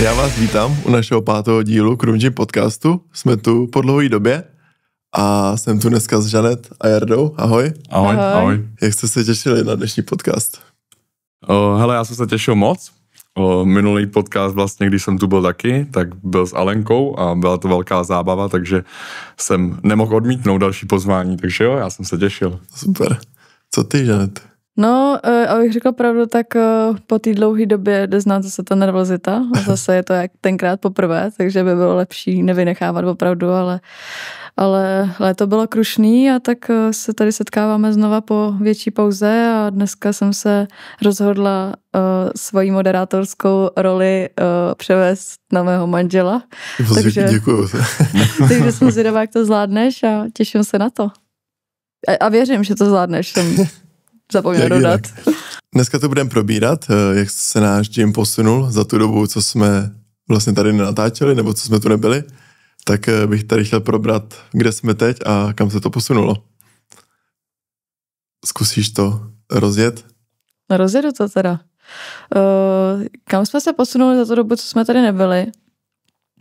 Já vás vítám u našeho 5. dílu Krumži podcastu. Jsme tu po dlouhé době a jsem tu dneska s Žanet a Jardou. Ahoj. Ahoj. Jak jste se těšili na dnešní podcast? Hele, já jsem se těšil moc. Minulý podcast vlastně, když jsem tu byl taky, tak byl s Alenkou a byla to velká zábava, takže jsem nemohl odmítnout další pozvání, takže jo, já jsem se těšil. Super. Co ty, Žanet? No, abych řekla pravdu, tak po té dlouhé době jde znát zase ta nervozita. Zase je to jak tenkrát poprvé, takže by bylo lepší nevynechávat opravdu, ale léto bylo krušný a tak se tady setkáváme znova po větší pauze a dneska jsem se rozhodla svoji moderátorskou roli převést na mého manžela. Děkuju. Takže jsem zvědavá, jak to zvládneš a těším se na to. A věřím, že to zvládneš. Jsem zapomněl dodat. Dneska to budeme probírat, jak se náš gym posunul za tu dobu, co jsme vlastně tady nenatáčeli, nebo co jsme tu nebyli. Tak bych tady chtěl probrat, kde jsme teď a kam se to posunulo. Zkusíš to rozjet? No rozjedu to teda. Kam jsme se posunuli za tu dobu, co jsme tady nebyli?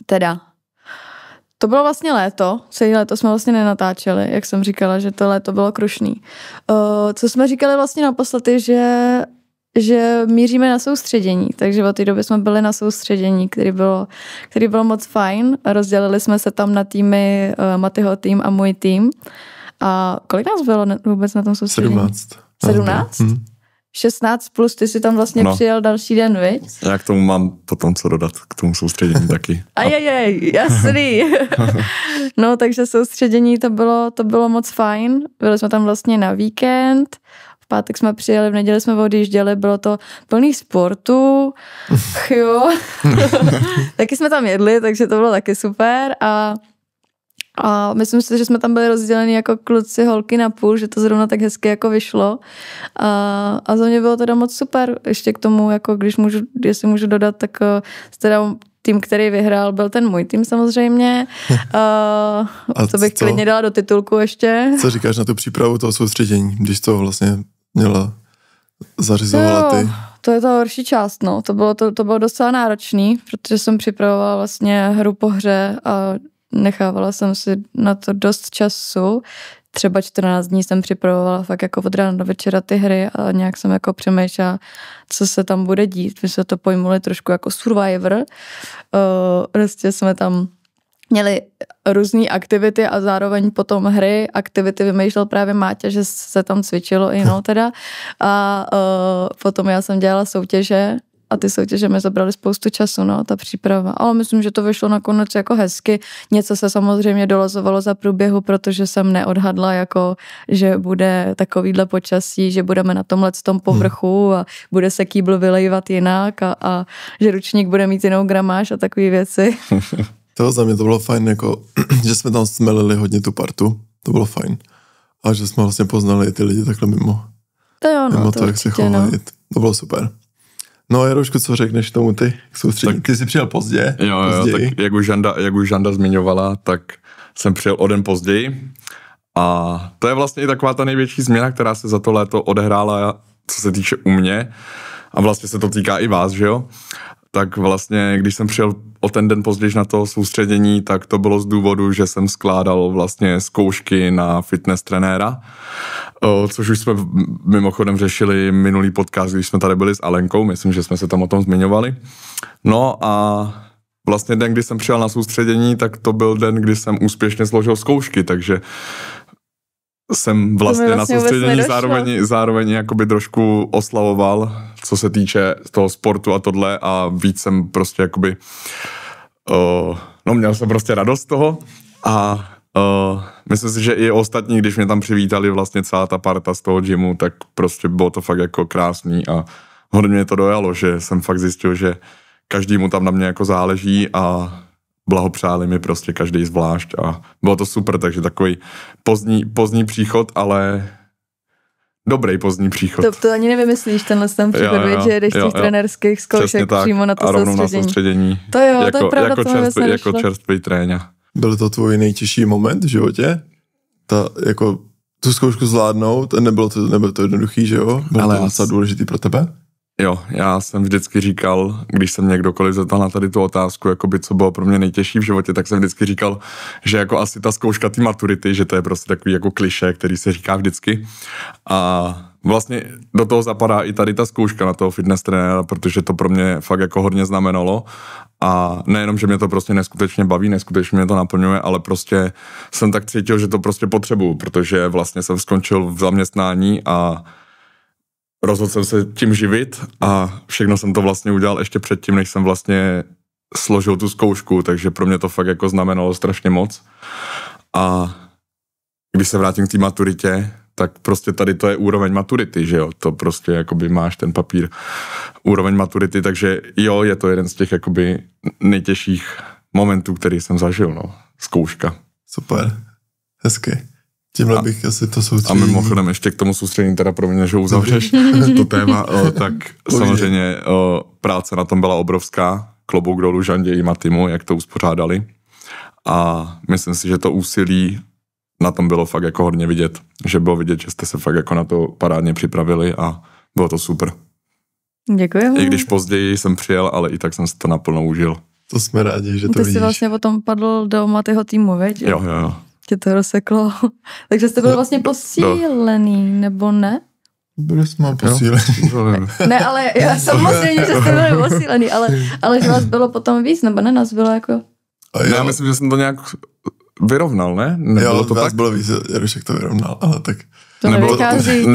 Teda, to bylo vlastně léto, celé léto jsme vlastně nenatáčeli, jak jsem říkala, že to léto bylo krušný. Co jsme říkali vlastně naposledy, že míříme na soustředění, takže od té doby jsme byli na soustředění, který bylo moc fajn. Rozdělili jsme se tam na týmy, Matyho tým a můj tým. A kolik nás bylo vůbec na tom soustředění? 17? 16 plus ty si tam vlastně přijel další den, viď? Já k tomu mám potom co dodat, k tomu soustředění taky. Jasný. No, takže soustředění to bylo moc fajn. Byli jsme tam vlastně na víkend. V pátek jsme přijeli, v neděli jsme odjížděli, bylo to plný sportu. Jo. Taky jsme tam jedli, takže to bylo taky super a myslím si, že jsme tam byli rozděleni jako kluci, holky na půl, že to zrovna tak hezky jako vyšlo. A za mě bylo teda moc super. Ještě k tomu, jako jestli můžu dodat, tak teda tým, který vyhrál, byl ten můj tým samozřejmě. A to bych klidně dala do titulku ještě. Co říkáš na tu přípravu toho soustředění, když to vlastně měla zařizovala ty? To je ta horší část, no. To bylo docela náročný, protože jsem připravovala vlastně hru po hře a nechávala jsem si na to dost času. Třeba 14 dní jsem připravovala fakt jako od rána do večera ty hry a nějak jsem jako přemýšlela, co se tam bude dít. My jsme to pojmuli trošku jako Survivor. Prostě jsme tam měli různé aktivity a zároveň potom hry. Aktivity vymýšlel právě Máťa, že se tam cvičilo i teda. A potom já jsem dělala soutěže a ty soutěže mi zabrali spoustu času, ta příprava. Ale myslím, že to vyšlo nakonec jako hezky. Něco se samozřejmě dolazovalo za průběhu, protože jsem neodhadla, jako, že bude takovýhle počasí, že budeme na tomhletom povrchu a bude se kýbl vylejvat jinak a že ručník bude mít jinou gramáž a takové věci. To za mě to bylo fajn, jako, že jsme tam smelili hodně tu partu. To bylo fajn. A že jsme vlastně poznali ty lidi takhle mimo. To jo, mimo to, jak se chovají. To bylo super. No Jaroušku, co řekneš tomu ty soustřední? Ty jsi přijel pozdě. Jo, tak jak už Žanda zmiňovala, tak jsem přijel o den později. A to je vlastně i taková ta největší změna, která se za to léto odehrála, co se týče u mě. A vlastně se to týká i vás, že jo? Tak vlastně, když jsem přijel o ten den později na to soustředění, tak to bylo z důvodu, že jsem skládal vlastně zkoušky na fitness trenéra, což už jsme mimochodem řešili minulý podcast, když jsme tady byli s Alenkou, myslím, že jsme se tam o tom zmiňovali. No a vlastně den, kdy jsem přijel na soustředění, tak to byl den, kdy jsem úspěšně složil zkoušky, takže jsem vlastně na soustředění zároveň jakoby trošku oslavoval, co se týče toho sportu a tohle a víc jsem prostě jakoby, měl jsem prostě radost z toho a myslím si, že i ostatní, když mě tam přivítali vlastně celá ta parta z toho gymu, tak prostě bylo to fakt jako krásný a hodně mě to dojalo, že jsem fakt zjistil, že každému tam na mě jako záleží a blahopřáli mi prostě každý zvlášť a bylo to super, takže takový pozdní příchod, ale dobrý pozdní příchod. To ani nevymyslíš, ten příchod, že jedeš těch trenérských zkoušek přímo na to soustředění. To jo, to je pravda, jako čerstvý tréně. Byl to tvůj nejtěžší moment v životě? Tu zkoušku zvládnout, nebylo to jednoduchý, že jo? Bylo to docela důležitý pro tebe? Jo, já jsem vždycky říkal, když jsem mě kdokoliv zeptal na tady tu otázku, jakoby co bylo pro mě nejtěžší v životě, tak jsem vždycky říkal, že jako asi ta zkouška té maturity, že to je prostě takový jako klišé, který se říká vždycky. A vlastně do toho zapadá i tady ta zkouška na toho fitness trenéra, protože to pro mě fakt jako hodně znamenalo. A nejenom, že mě to prostě neskutečně baví, neskutečně mě to naplňuje, ale prostě jsem tak cítil, že to prostě potřebuju, protože vlastně jsem skončil v zaměstnání a rozhodl jsem se tím živit a všechno jsem to vlastně udělal ještě předtím, než jsem vlastně složil tu zkoušku, takže pro mě to fakt jako znamenalo strašně moc. A když se vrátím k té maturitě, tak prostě tady to je úroveň maturity, že jo, to prostě jakoby máš ten papír úroveň maturity, takže jo, je to jeden z těch jakoby nejtěžších momentů, který jsem zažil, no, zkouška. Super, hezky. Tímhle bych asi to soustředění. A mimochodem ještě k tomu soustředění, teda pro mě, že uzavřeš to téma, tak samozřejmě práce na tom byla obrovská, klobouk dolů Žandě i Matimu, jak to uspořádali. A myslím si, že to úsilí na tom bylo fakt jako hodně vidět, že bylo vidět, že jste se fakt jako na to parádně připravili a bylo to super. Děkuji. I když později jsem přijel, ale i tak jsem si to naplno užil. To jsme rádi, že to Ty vidíš. jsi vlastně potom padl do Matyho týmu, veď? Jo. Tě to rozseklo. Takže jste byl vlastně posílený, nebo ne? Byli jsme posílení. Ne, ale já samozřejmě, že jste byli posílený, ale že vás bylo potom víc, nebo ne, nás bylo jako... Já myslím, že jsem to nějak vyrovnal, ne? Nebylo jo, to vás tak? bylo víc, Jarošek to vyrovnal, ale tak... To nevychází.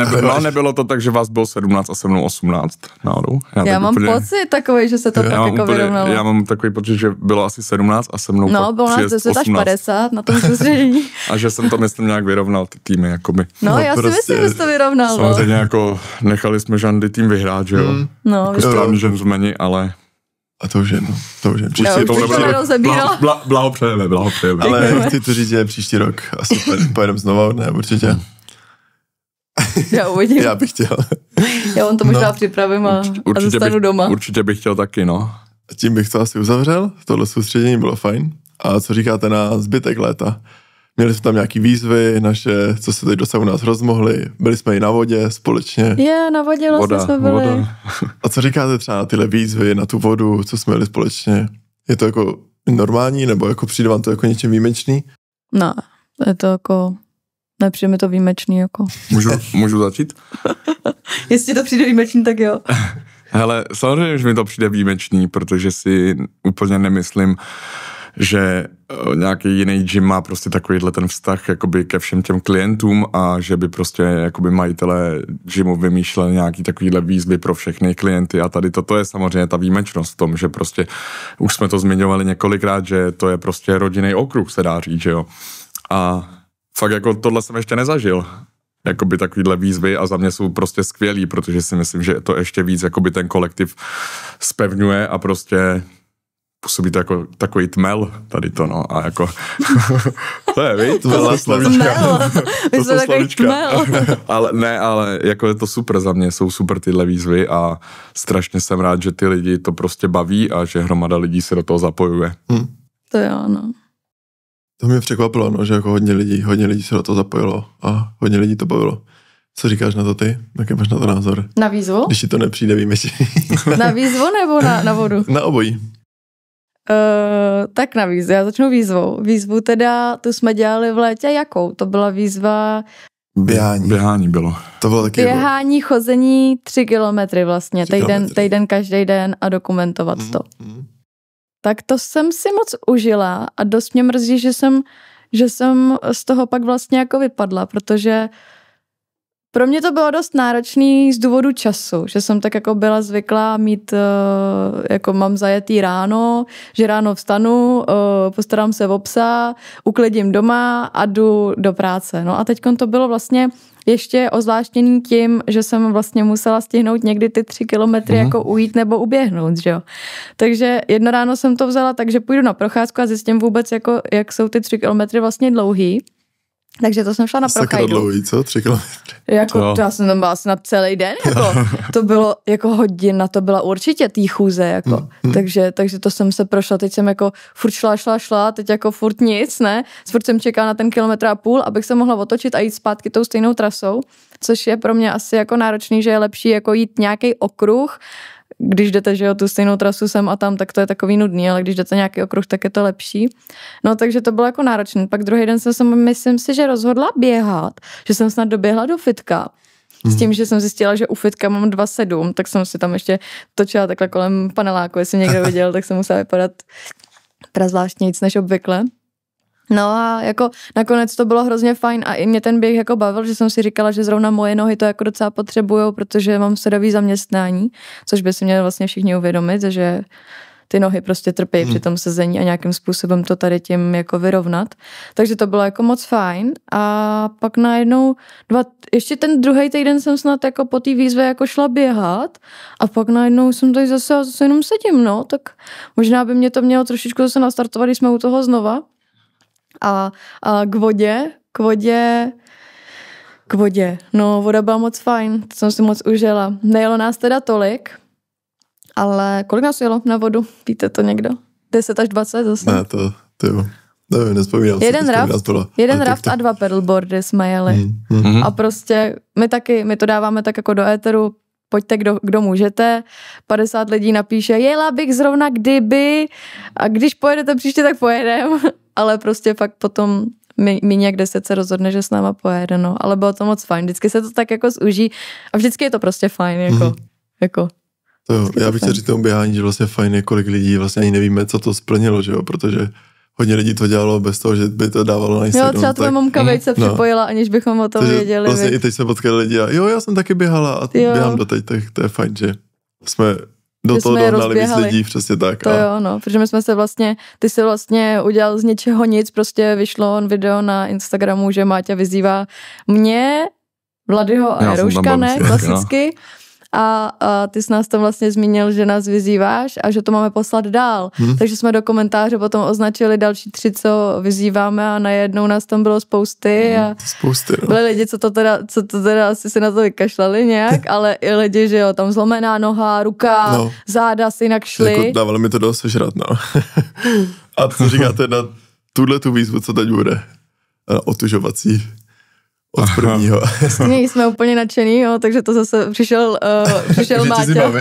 Nebylo to tak, že vás bylo 17 a se mnou 18 náhodou. Já mám pocit takový, že se to tak jako vyrovnalo. Já mám takový pocit, že bylo asi 17 a se mnou no, bylo nás 10 až 50 na tom soustředění. A že jsem to myslím nějak vyrovnal ty týmy, jakoby. No, já prostě, si myslím, že jsi to vyrovnal. Samozřejmě jako nechali jsme Žandy tým vyhrát, že jo? No, jako správný gentlemani, ale... A to už je, no. To už je. Příští to nerozebíral. Blahopřejeme. Ale chci to říct, že příští rok asi pojedeme znova, ne, určitě. Já uvidím. Já bych chtěl. Já vám to možná připravím a zůstanu doma. Určitě bych chtěl taky, no. A tím bych to asi uzavřel. Tohle soustředění bylo fajn. A co říkáte na zbytek léta? Měli jsme tam nějaký výzvy naše, co se teď docela u nás rozmohli. Byli jsme i na vodě společně. Na vodě vlastně jsme byli. Voda. A co říkáte třeba na tyhle výzvy, na tu vodu, co jsme měli společně? Je to jako normální, nebo jako přijde vám to jako něčím výjimečný? No, je to jako... Nepřijde mi to výjimečný, jako. Můžu začít? Jestli to přijde výjimečný, tak jo. Hele, samozřejmě, že mi to přijde výjimečný, protože si úplně nemyslím, že nějaký jiný gym má prostě takovýhle ten vztah jakoby ke všem těm klientům a že by prostě jakoby majitelé gymu vymýšleli nějaký takovýhle výzvy pro všechny klienty a tady toto je samozřejmě ta výjimečnost v tom, že prostě už jsme to zmiňovali několikrát, že to je prostě rodinný okruh, se dá říct, že jo. A fakt jako tohle jsem ještě nezažil, jakoby takovýhle výzvy a za mě jsou prostě skvělý, protože si myslím, že to ještě víc jakoby ten kolektiv zpevňuje a prostě působí to jako takový tmel tady to, no, a jako to je, víš? To jsou slovíčka. ale jako je to super za mě, jsou super tyhle výzvy a strašně jsem rád, že ty lidi to prostě baví a že hromada lidí se do toho zapojuje. To jo, no. To mě překvapilo, no, že jako hodně lidí se do toho zapojilo a hodně lidí to bavilo. Co říkáš na to ty? Jaký máš na to názor? Na výzvu? Když ti to nepřijde výjimečný. Na výzvu nebo na vodu? Na obojí. Tak na výzvu. Já začnu výzvou. Výzvu teda, tu jsme dělali v létě jakou? To byla výzva... Běhání bylo. To bylo taky... Běhání, chození 3 kilometry vlastně. Týden každý den a dokumentovat to. Tak to jsem si moc užila a dost mě mrzí, že jsem z toho pak vlastně jako vypadla, protože pro mě to bylo dost náročný z důvodu času, že jsem tak jako byla zvyklá mít, jako mám zajetý ráno, že ráno vstanu, postarám se o psa, uklidím doma a jdu do práce. No a teďkon to bylo vlastně ještě ozvláštěný tím, že jsem vlastně musela stihnout někdy ty 3 kilometry jako ujít nebo uběhnout, že jo. Takže jedno ráno jsem to vzala, takže půjdu na procházku a zjistím vůbec, jako, jak jsou ty 3 kilometry vlastně dlouhý. Takže to jsem šla na Sakra Prochajdu. dlouhý, co? 3 kilometry. Jako, to já jsem tam byla asi na celý den, jako, to bylo, jako hodina, to byla určitě tý chůze, jako, takže to jsem se prošla, teď jsem jako furt šla, teď jako furt nic, ne, furt jsem čekala na ten 1,5 kilometru, abych se mohla otočit a jít zpátky tou stejnou trasou, což je pro mě asi jako náročný, že je lepší jako jít nějaký okruh, když jdete, že jo, tu stejnou trasu sem a tam, tak to je takový nudný, ale když jdete nějaký okruh, tak je to lepší. No, takže to bylo jako náročné. Pak druhý den jsem se, myslím si, že rozhodla běhat, že jsem snad doběhla do fitka. S tím, že jsem zjistila, že u fitka mám 2,7, tak jsem si tam ještě točila takhle kolem paneláku, jestli někdo viděl, tak jsem musela vypadat prazvláštně víc než obvykle. No a jako nakonec to bylo hrozně fajn a i mě ten běh jako bavil, že jsem si říkala, že zrovna moje nohy to jako docela potřebujou, protože mám sedavý zaměstnání, což by si měli vlastně všichni uvědomit, že ty nohy prostě trpí při tom sezení a nějakým způsobem to tady tím jako vyrovnat. Takže to bylo jako moc fajn a pak najednou ještě ten druhý týden jsem snad jako po té výzvě jako šla běhat a pak najednou jsem tady zase jenom sedím, no, tak možná by mě to mělo trošičku zase nastartovat, když jsme u toho znova. A k vodě. No, voda byla moc fajn, to jsem si moc užila. Nejelo nás teda tolik, ale kolik nás jelo na vodu? Víte to někdo? 10 až 20 zase? Ne, to jo. Nevím, nespomínám Jeden raft a 2 pedalboardy jsme jeli. A prostě my to dáváme tak jako do éteru, pojďte, kdo můžete, 50 lidí napíše, jela bych zrovna kdyby a když pojedete příště, tak pojedem. Ale prostě fakt potom my nějak 10 se rozhodne, že s náma pojede, no. Ale bylo to moc fajn, vždycky se to tak jako zúží a vždycky je to prostě fajn, jako. To jo, já bych chtěl říct tomu běhání, že vlastně fajn je, kolik lidí vlastně ani nevíme, co to splnilo, že jo, protože hodně lidí to dělalo bez toho, že by to dávalo na Instagram. Jo, třeba tvoje mamka se připojila, aniž bychom o tom věděli. Vlastně i teď jsme potkali lidi a já jsem taky běhala a běhám doteď, tak to je fajn, že jsme do toho dohnali víc lidí, přesně tak. To jo, no, protože my jsme se vlastně, ty jsi vlastně udělal z něčeho nic, prostě vyšlo video na Instagramu, že Máťa vyzývá mě, Vladyho a Rouška, ne, klasicky. A ty jsi nás tam vlastně zmínil, že nás vyzýváš a že to máme poslat dál. Takže jsme do komentáře potom označili další 3, co vyzýváme a najednou nás tam bylo spousty. Spousty, no. Byli lidi, co to teda asi se na to vykašlali nějak, ale i lidi, že jo, tam zlomená noha, ruka, záda si jinak šli. Jako dávali mi to dost sežrat, no. A co říkáte na tu výzvu, co teď bude? Otužovací. Od prvního. Vlastně jsme úplně nadšený, jo, takže to zase přišel Máťa.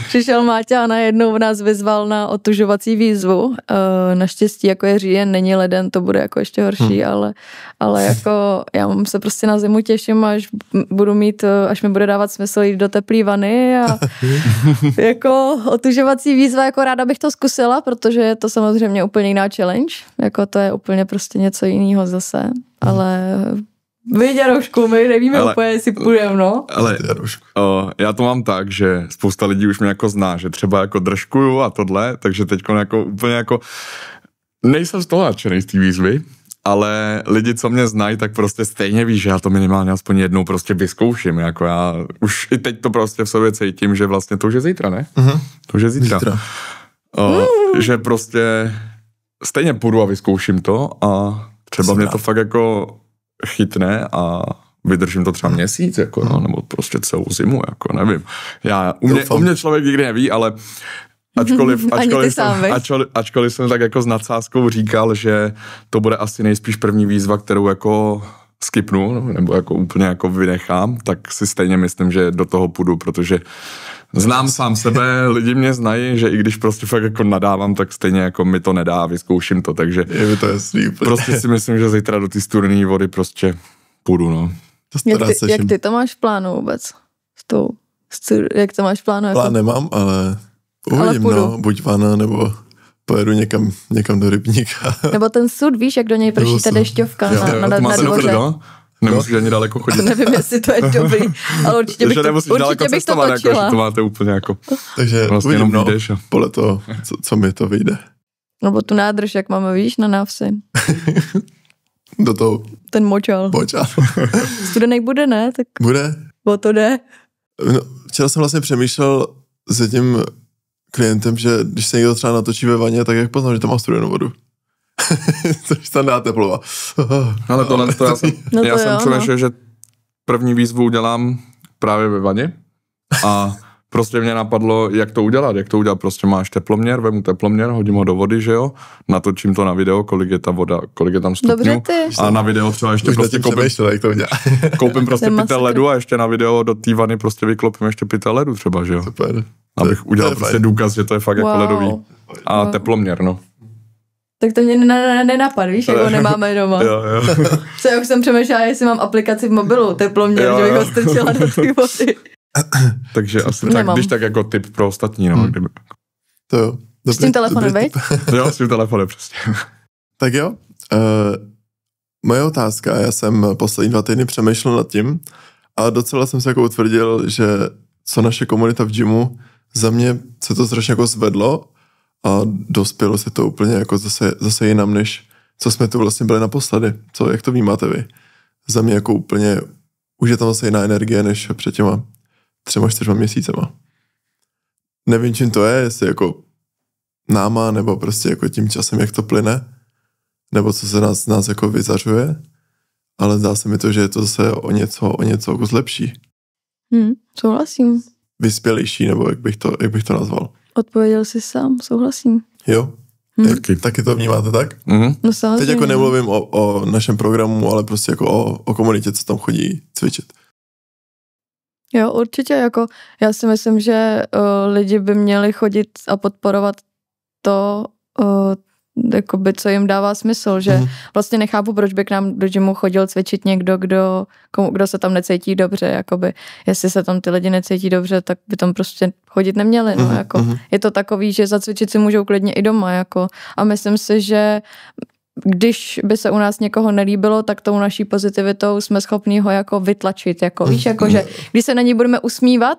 Přišel Máťa a najednou nás vyzval na otužovací výzvu. Naštěstí, jako je říjen, není leden, to bude jako ještě horší, ale jako já se prostě na zimu těším, až mi bude dávat smysl jít do teplý vany a jako otužovací výzva, jako ráda bych to zkusila, protože je to samozřejmě úplně jiná challenge, jako to je úplně prostě něco jiného zase, ale Vyjď, Roušku, my nevíme úplně, jestli půjdeme, no. Ale já to mám tak, že spousta lidí už mě jako zná, že třeba jako držkuju a tohle, takže teďko jako úplně jako nejsem z toho nadšenej z té výzvy, ale lidi, co mě znají, tak prostě stejně ví, že já to minimálně aspoň jednou prostě vyzkouším, jako já už i teď to prostě v sobě cítím, že vlastně to už je zítra, ne? To už je zítra. Že prostě stejně půjdu a vyzkouším to a třeba mě to fakt jako chytne a vydržím to třeba měsíc, jako, no, nebo prostě celou zimu, jako, nevím. U mě člověk nikdy neví, ale ačkoliv jsem tak jako s nadsázkou říkal, že to bude asi nejspíš první výzva, kterou jako skipnu, nebo jako úplně jako vynechám, tak si stejně myslím, že do toho půjdu, protože znám sám sebe, lidi mě znají, že i když prostě fakt jako nadávám, tak stejně jako mi to nedá, vyzkouším to, takže je mi to jasný, prostě si myslím, že zítra do té studené vody prostě půjdu, no. Jak ty to máš v plánu vůbec? Jak to máš v plánu? Plán nemám, ale uvidím, no, buď vana, nebo pojedu někam do rybníka. Nebo ten sud, víš, jak do něj prší ta dešťovka na dvoře. Nemusíš ani daleko chodit. Nevím, jestli to je dobrý, ale určitě bych to točila. Jako, to máte úplně jako... Takže vlastně uvidím, no, podle toho, co mi to vyjde. Nebo tu nádrž, jak máme, víš, na návsi. Do toho... Ten močal. Studenej bude, ne? Tak bude. O to jde. No, včera jsem vlastně přemýšlel s tím klientem, že když se někdo třeba natočí ve vaně, tak jak poznám, že tam má studenou vodu. Což tam dá teplova. Ale tohle to já jsem přemýšlel, že první výzvu udělám právě ve vaně a prostě mě napadlo, jak to udělat, prostě máš teploměr, vemu teploměr, hodím ho do vody, že jo, natočím to na video, kolik je ta voda, kolik je tam stupňů a na video třeba ještě prostě koupím prostě pytel ledu a ještě na video do té vany prostě vyklopím ještě pytel ledu třeba, že jo. Super. Abych udělal prostě důkaz, že to je fakt jako ledový. A teploměr, no. Tak to mě nenapadl, víš, jako nemáme doma. Jo. Co já už jsem přemýšlela, jestli mám aplikaci v mobilu, teploměr, že bych ho strčila do té vody. Takže asi tak, když tak jako tip pro ostatní, no. To jo. S tím telefonem, veď? Jo, s tím telefonem, přesně. Tak jo. Moje otázka, já jsem poslední 2 týdny přemýšlel nad tím a docela jsem se jako utvrdil, že co naše komunita v gymu, za mě se to strašně jako zvedlo a dospělo se to úplně jako zase jinam, než co jsme tu vlastně byli naposledy. Jak to vnímáte vy? Za mě jako úplně, už je tam zase jiná energie, než před těma 3-4 měsícema. Nevím, čím to je, jestli jako náma, nebo prostě jako tím časem, jak to plyne, nebo co se nás jako vyzařuje, ale zdá se mi to, že je to zase o něco kus lepší. Souhlasím. Vyspělejší, nebo jak bych to nazval. Odpověděl jsi sám, souhlasím. Jo? Taky to vnímáte tak? No samozřejmě. Teď jako nemluvím o našem programu, ale prostě jako o komunitě, co tam chodí cvičit. Jo, určitě, jako já si myslím, že lidi by měli chodit a podporovat to, jakoby, co jim dává smysl, že vlastně nechápu, proč by k nám do gymu chodil cvičit někdo, kdo se tam necítí dobře, jakoby, jestli se tam ty lidi necítí dobře, tak by tam prostě chodit neměli, no, jako, je to takový, že zacvičit si můžou klidně i doma, jako, a myslím si, že když by se u nás někoho nelíbilo, tak tou naší pozitivitou jsme schopní ho jako vytlačit, jako víš, jako že když se na ní budeme usmívat,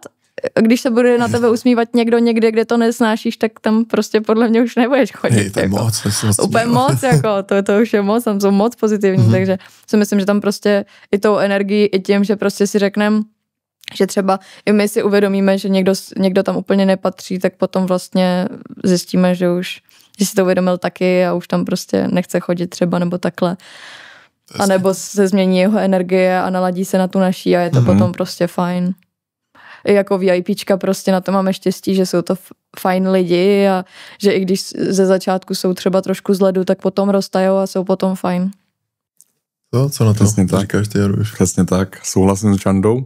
když se bude na tebe usmívat někdo někde, kde to nesnášíš, tak tam prostě podle mě už nebudeš chodit. Hej, to je jako. moc. Úplně moc, jako, to už je moc, tam jsou moc pozitivní, takže si myslím, že tam prostě i tou energií, i tím, že prostě si řekneme, že třeba i my si uvědomíme, že někdo tam úplně nepatří, tak potom vlastně zjistíme, že si to uvědomil taky a už tam prostě nechce chodit třeba nebo takhle. A nebo se změní jeho energie a naladí se na tu naší a je to potom prostě fajn. I jako VIPčka prostě na to máme štěstí, že jsou to fajn lidi a že i když ze začátku jsou třeba trošku z ledu, tak potom roztajou a jsou potom fajn. Co na to říkáš ty, Jaruš? Přesně tak, souhlasím s Žandou.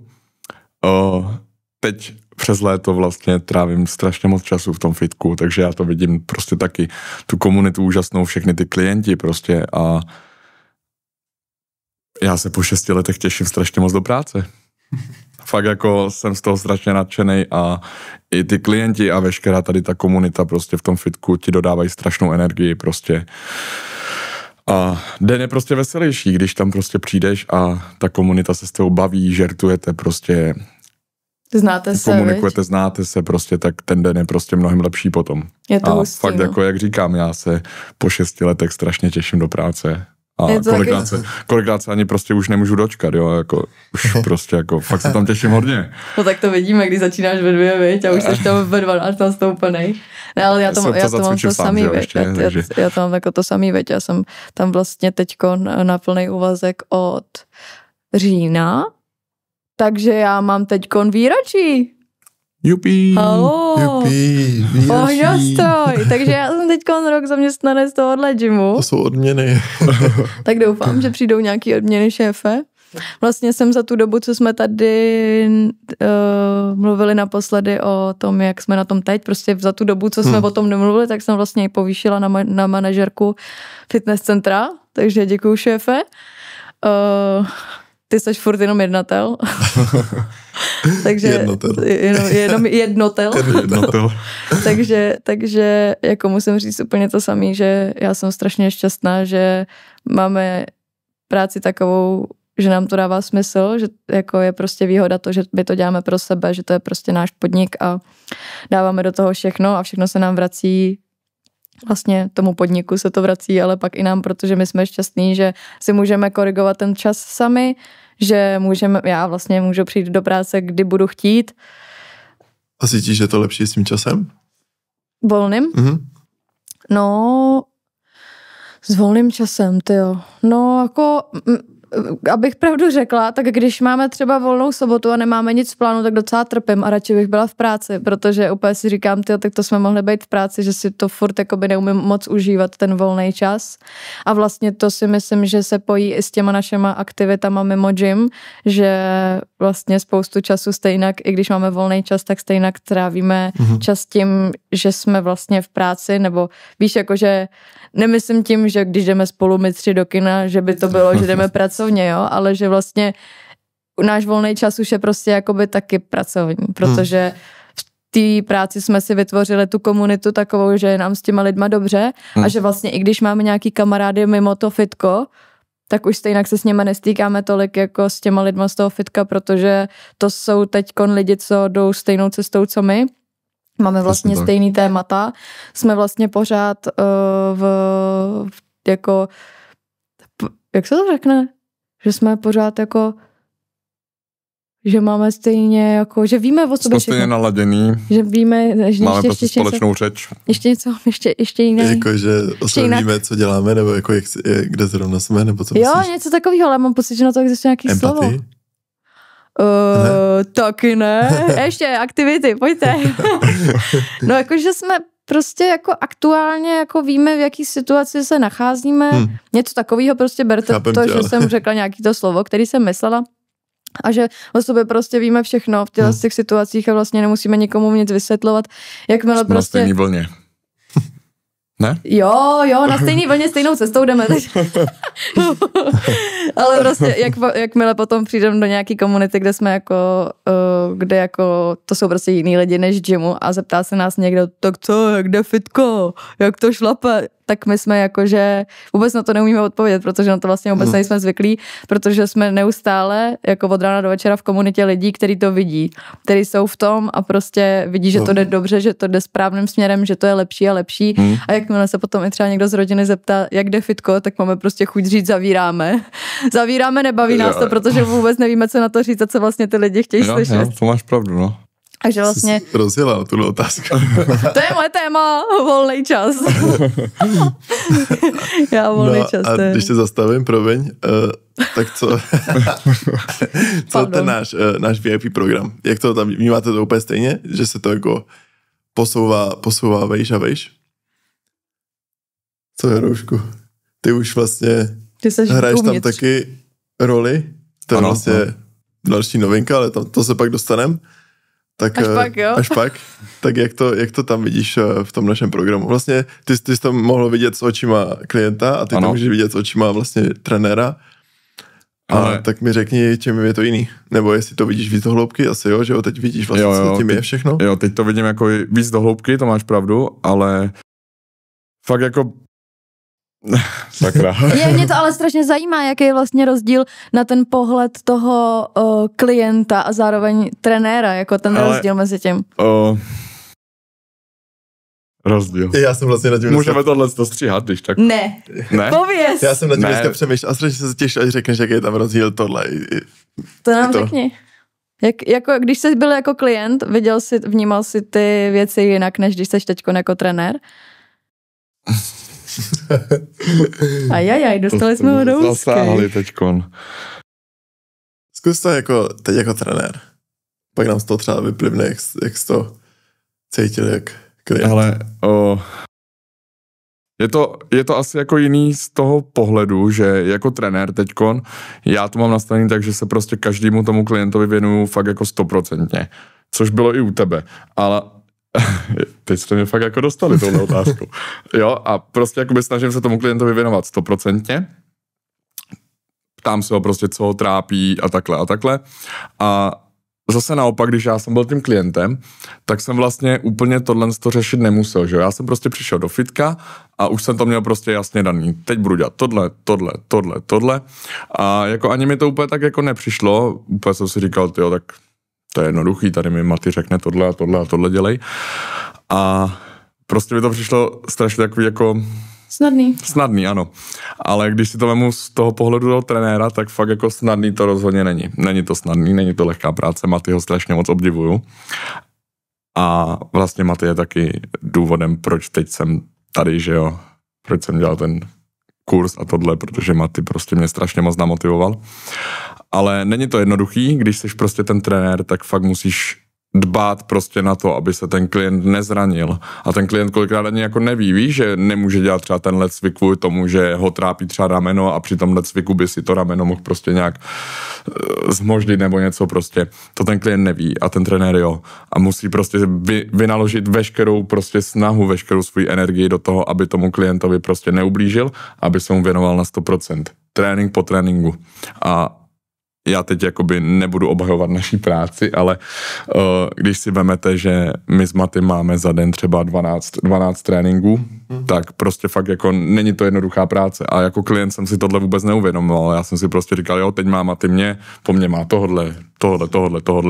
Teď přes léto vlastně trávím strašně moc času v tom fitku, takže já to vidím prostě taky, tu komunitu úžasnou, všechny ty klienti prostě a já se po 6 letech těším strašně moc do práce. Fakt jako jsem z toho strašně nadšenej a i ty klienti a veškerá tady ta komunita prostě v tom fitku ti dodávají strašnou energii prostě. A den je prostě veselější, když tam prostě přijdeš a ta komunita se s tebou baví, žertujete prostě. Znáte se, komunikujete, znáte se prostě, tak ten den je prostě mnohem lepší potom. Je to a hustý, fakt jako jak říkám, já se po 6 letech strašně těším do práce. A kolikrát se ani prostě už nemůžu dočkat, jo, jako už prostě jako, fakt se tam těším hodně. No tak to vidíme, když začínáš ve 2, viď, a už jsi tam ve 12 tam stoupenej. Ne, ale já to mám to samý, viď, já to mám jako to samý, viď, já jsem tam vlastně teďko na plný úvazek od října, takže já mám teďkon výročí. Jupi. Haló. Jupi. Ohňostroj. Takže já jsem teďkon rok zaměstnanec tohohle gymu. To jsou odměny. Tak doufám, že přijdou nějaký odměny, šéfe. Vlastně jsem za tu dobu, co jsme tady mluvili naposledy o tom, jak jsme na tom teď, prostě za tu dobu, co jsme o tom nemluvili, tak jsem vlastně ji povýšila na manažerku fitness centra, takže děkuju, šéfe. Ty jsi furt jenom jednatel. Takže jenom jednotel. takže jako musím říct úplně to samé, že já jsem strašně šťastná, že máme práci takovou, že nám to dává smysl, že jako je prostě výhoda to, že my to děláme pro sebe, že to je prostě náš podnik a dáváme do toho všechno a všechno se nám vrací. Vlastně tomu podniku se to vrací, ale pak i nám, protože my jsme šťastní, že si můžeme korigovat ten čas sami, že já vlastně můžu přijít do práce, kdy budu chtít. A cítíš, že je to lepší s tím časem? Volným? Mhm. No, S volným časem, tyjo. No jako, abych pravdu řekla, tak když máme třeba volnou sobotu a nemáme nic v plánu, tak docela trpím a radši bych byla v práci, protože úplně si říkám, tyjo, tak to jsme mohli být v práci, že si to furt jakoby neumím moc užívat ten volný čas. A vlastně to si myslím, že se pojí i s těma našima aktivitama mimo gym, že vlastně spoustu času stejnak, i když máme volný čas, tak stejnak trávíme čas tím, že jsme vlastně v práci, nebo víš, jakože nemyslím tím, že když jdeme spolu my 3 do kina, že by to bylo, že jdeme pracovně, jo, ale že vlastně náš volný čas už je prostě jakoby taky pracovní, protože v té práci jsme si vytvořili tu komunitu takovou, že je nám s těma lidma dobře a že vlastně i když máme nějaký kamarády mimo to fitko, tak už stejnak se s nimi nestýkáme tolik jako s těma lidma z toho fitka, protože to jsou teďkon lidi, co jdou stejnou cestou, co my. Máme vlastně stejný témata. Jsme vlastně pořád jako, jak se to řekne? Že jsme pořád jako, že máme stejně jako, že víme o sobě. Jsme stejně naladěný. Že víme, že máme prostě společnou řeč. Ještě jiné. Jako, že víme, co děláme, nebo jako kde zrovna jsme, nebo co myslíš? Jo, něco takového, ale mám pocit, že na to existuje nějaký slovo. Taky ne. Ještě aktivity, pojďte. No jakože jsme prostě jako aktuálně jako víme, v jaký situaci se nacházíme. Něco takového prostě berte to, že jsem řekla nějaký to slovo, který jsem myslela. A že o sobě prostě víme všechno v těch situacích a vlastně nemusíme nikomu nic vysvětlovat. Jakmile jsme prostě... na stejný vlně. Ne? Jo, na stejný vlně, stejnou cestou jdeme teď. Ale prostě, jakmile potom přijdeme do nějaký komunity, kde jsme jako, kde jako, to jsou prostě jiný lidi než gymu a zeptá se nás někdo, tak co, jak jde fitko, jak to šlape, tak my jsme jako, že vůbec na to neumíme odpovědět, protože na to vlastně vůbec nejsme zvyklí, protože jsme neustále jako od rána do večera v komunitě lidí, kteří to vidí, kteří jsou v tom a prostě vidí, že to jde dobře, že to jde správným směrem, že to je lepší a lepší. A jakmile se potom i třeba někdo z rodiny zeptá, jak jde fitko, tak máme prostě chuť říct zavíráme. Zavíráme, nebaví nás to, protože vůbec nevíme, co na to říct a co vlastně ty lidi chtějí slyšet. Jo, to máš pravdu, no. Takže vlastně... Rozjela tuhle otázku. To je moje téma, volný čas. Já volný čas. A když se zastavím, promiň, tak co ten náš VIP program? Jak to tam, vnímáte to úplně stejně? Že se to jako posouvá vejš a vejš? Co je, Roušku? Ty už vlastně hraješ tam taky roli? To je vlastně další novinka, ale to se pak dostaneme. Tak, až pak. Tak jak to tam vidíš v tom našem programu? Vlastně ty jsi to mohl vidět s očima klienta a ty to můžeš vidět s očima vlastně trenéra. Ale tak mi řekni, čím je to jiný. Nebo jestli to vidíš víc do hloubky, asi jo, že jo, teď vidíš vlastně, co tím je všechno. Jo, teď to vidím jako víc do hloubky, to máš pravdu, ale fakt jako sakra. Mě to ale strašně zajímá, jaký je vlastně rozdíl na ten pohled toho klienta a zároveň trenéra, jako ten rozdíl mezi tím. Rozdíl. Já jsem vlastně na tím můžeme tohle stříhat, když tak. Ne? Pověz. Já jsem na tím dneska přemýšlel a strašně se těšil, až řekneš, jaký je tam rozdíl tohle. To nám řekni. Jako, když jsi byl jako klient, vnímal si ty věci jinak, než když jsi teďko jako trenér? Ajajaj, dostali jsme ho do úzky. Zasáhli teďkon. Zkus to teď jako trenér. Pak nám z toho třeba vyplivne, jak jsi to cítil jak klient. Ale je to asi jako jiný z toho pohledu, že jako trenér teďkon, já to mám nastavený tak, že se prostě každému tomu klientovi věnuju fakt jako 100%. Což bylo i u tebe. Ale teď jste mě fakt jako dostali touhle otázkou. Jo, a prostě jakoby snažím se tomu klientovi věnovat 100%. Ptám se ho prostě, co ho trápí a takhle a takhle. A zase naopak, když já jsem byl tím klientem, tak jsem vlastně úplně tohle řešit nemusel, že jo. Já jsem prostě přišel do fitka a už jsem to měl prostě jasně daný. Teď budu dělat tohle. A jako ani mi to úplně tak jako nepřišlo. Úplně jsem si říkal, tyjo, tak to je jednoduchý, tady mi Maty řekne tohle a tohle dělej. A prostě mi to přišlo strašně takový jako... Snadný, ano. Ale když si to vemu z toho pohledu toho trenéra, tak fakt jako snadný to rozhodně není. Není to snadný, není to lehká práce, Maty ho strašně moc obdivuju. A vlastně Maty je taky důvodem, proč teď jsem tady, že jo, proč jsem dělal ten kurz a tohle, protože Maty prostě mě strašně moc namotivoval. Ale není to jednoduchý, když jsi prostě ten trenér, tak fakt musíš dbát prostě na to, aby se ten klient nezranil. A ten klient kolikrát ani jako neví, víš, že nemůže dělat třeba tenhle cvik kvůli tomu, že ho trápí třeba rameno a při tomhle cviku by si to rameno mohl prostě nějak zmoždit nebo něco prostě. To ten klient neví a ten trenér jo. A musí prostě vynaložit veškerou prostě snahu, veškerou svou energii do toho, aby tomu klientovi prostě neublížil, aby se mu věnoval na 100%. Trénink po tréninku. A já teď jakoby nebudu obhajovat naší práci, ale když si vemete, že my s Matym máme za den třeba 12 tréninků, tak prostě fakt jako není to jednoduchá práce a jako klient jsem si tohle vůbec neuvědomoval, já jsem si prostě říkal, jo, teď má Maty mě, po mně má tohle,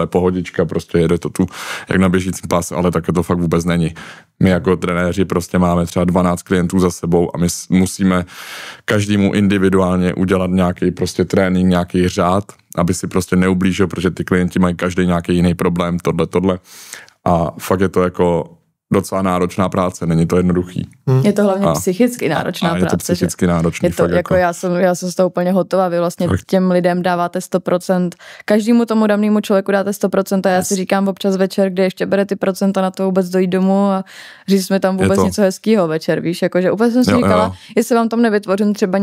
pohodička, prostě jede to tu jak na běžícím páse, ale také to fakt vůbec není. My jako trenéři prostě máme třeba 12 klientů za sebou a my musíme každému individuálně udělat nějaký prostě trénink, nějaký řád, aby si prostě neublížil, protože ty klienti mají každý nějaký jiný problém, tohle. A fakt je to jako docela náročná práce, není to jednoduchý. Je to hlavně psychicky náročná práce. Je to psychicky náročný. Je to jako já jsem z toho úplně hotová, vy vlastně těm lidem dáváte 100%, každému tomu danému člověku dáte 100% a já si říkám občas večer, kde ještě bere ty procenta na to vůbec dojít domů a říct jsme tam vůbec něco hezkýho večer, víš, jakože úplně jsem si říkala, jestli vám tam nevytvořím třeba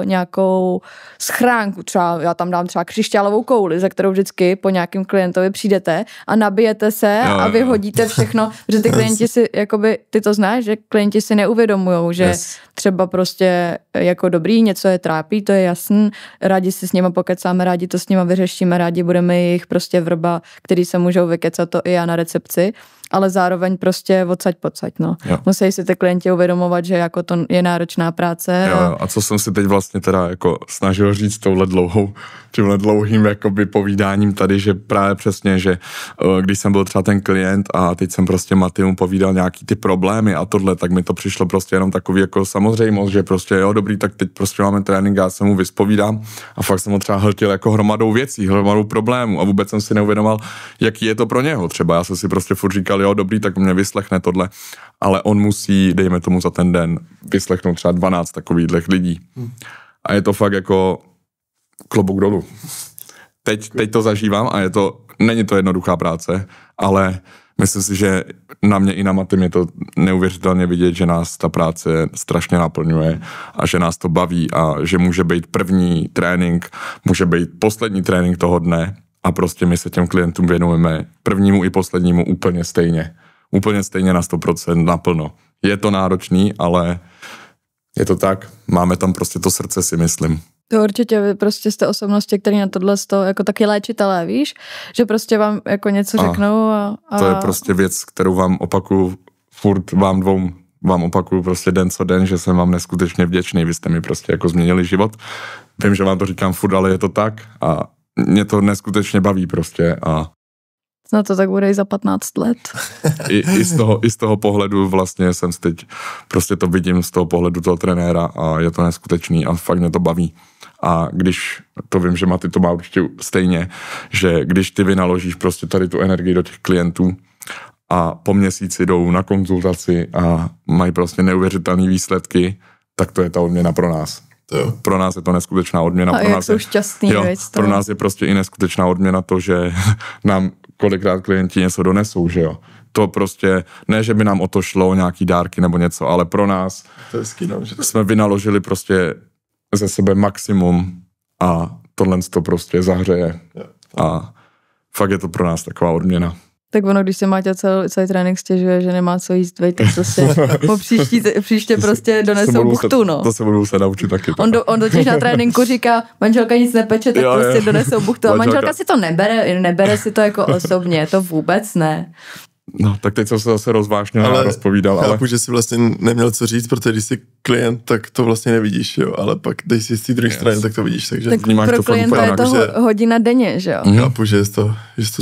nějakou schránku, třeba já tam dám třeba křišťálovou kouli, za kterou vždycky po nějakým klientovi přijdete a nabijete se a vyhodíte všechno, že ty klienti si, jakoby, ty to znáš, že klienti si neuvědomujou, že třeba prostě jako dobrý, něco je trápí, to je jasný, rádi si s nima pokecáme, rádi to s nima vyřešíme, rádi budeme jejich prostě vrba, který se můžou vykecat, to i já na recepci, ale zároveň prostě odsaď pocať, no. Musí si ty klienti uvědomovat, že jako to je náročná práce. A co jsem si teď vlastně teda jako snažil říct tímhle dlouhým jakoby povídáním tady, že právě přesně, že když jsem byl třeba ten klient a teď jsem prostě Matymu povídal nějaký ty problémy a tohle, tak mi to přišlo prostě jenom takový jako samozřejmost, že prostě jo, dobrý, tak teď prostě máme trénink, já se mu vyspovídám a fakt jsem ho třeba hltil jako hromadou věcí, hromadou problémů a vůbec jsem si neuvědomal, jaký je to pro něho. Třeba já jsem si prostě furt říkal, jo, dobrý, tak mě vyslechne tohle, ale on musí, dejme tomu za ten den, vyslechnout třeba 12 takových lidí. A je to fakt jako klobouk dolů. Teď to zažívám a není to jednoduchá práce, ale myslím si, že na mě i na Matym je to neuvěřitelně vidět, že nás ta práce strašně naplňuje a že nás to baví a že může být první trénink, může být poslední trénink toho dne a prostě my se těm klientům věnujeme prvnímu i poslednímu úplně stejně. Úplně stejně na 100% naplno. Je to náročný, ale je to tak, máme tam prostě to srdce, si myslím. To určitě, vy prostě jste osobnosti, který na tohle jako taky léčitelé, víš? Že prostě vám jako něco řeknou a... To je prostě věc, kterou vám opakuju furt vám opakuju prostě den co den, že jsem vám neskutečně vděčný, vy jste mi prostě jako změnili život. Vím, že vám to říkám furt, ale je to tak a mě to neskutečně baví prostě a... Na to tak bude i za 15 let. I z toho pohledu vlastně jsem teď, prostě to vidím z toho pohledu toho trenéra a je to neskutečný a fakt mě to baví. A když, to vím, že Maty to má určitě stejně, že když ty vynaložíš prostě tady tu energii do těch klientů a po měsíci jdou na konzultaci a mají prostě neuvěřitelné výsledky, tak to je ta odměna pro nás. Pro nás je to neskutečná odměna. A jak jsou šťastný, pro nás je prostě i neskutečná odměna to, že nám kolikrát klienti něco donesou, že jo. To prostě, ne, že by nám o to šlo, nějaký dárky nebo něco, ale pro nás jsme vynaložili prostě ze sebe maximum a tohle to prostě zahřeje. A fakt je to pro nás taková odměna. Tak ono, když se Máťa celý trénink stěžuje, že nemá co jíst, tak to si po příště prostě donesou buchtu, no. To se budu se naučit taky. On totiž na tréninku říká, manželka nic nepeče, tak prostě donesou buchtu. A manželka si to nebere si to jako osobně, to vůbec ne. No, tak teď jsem se zase rozvážně rozpovídal. Chápu, že jsi vlastně neměl co říct, protože když jsi klient, tak to vlastně nevidíš, jo, ale pak když jsi z té druhé strany, tak to vidíš, takže... Tak pro klienta je to hodina denně, že jo? Chápu, že jsi to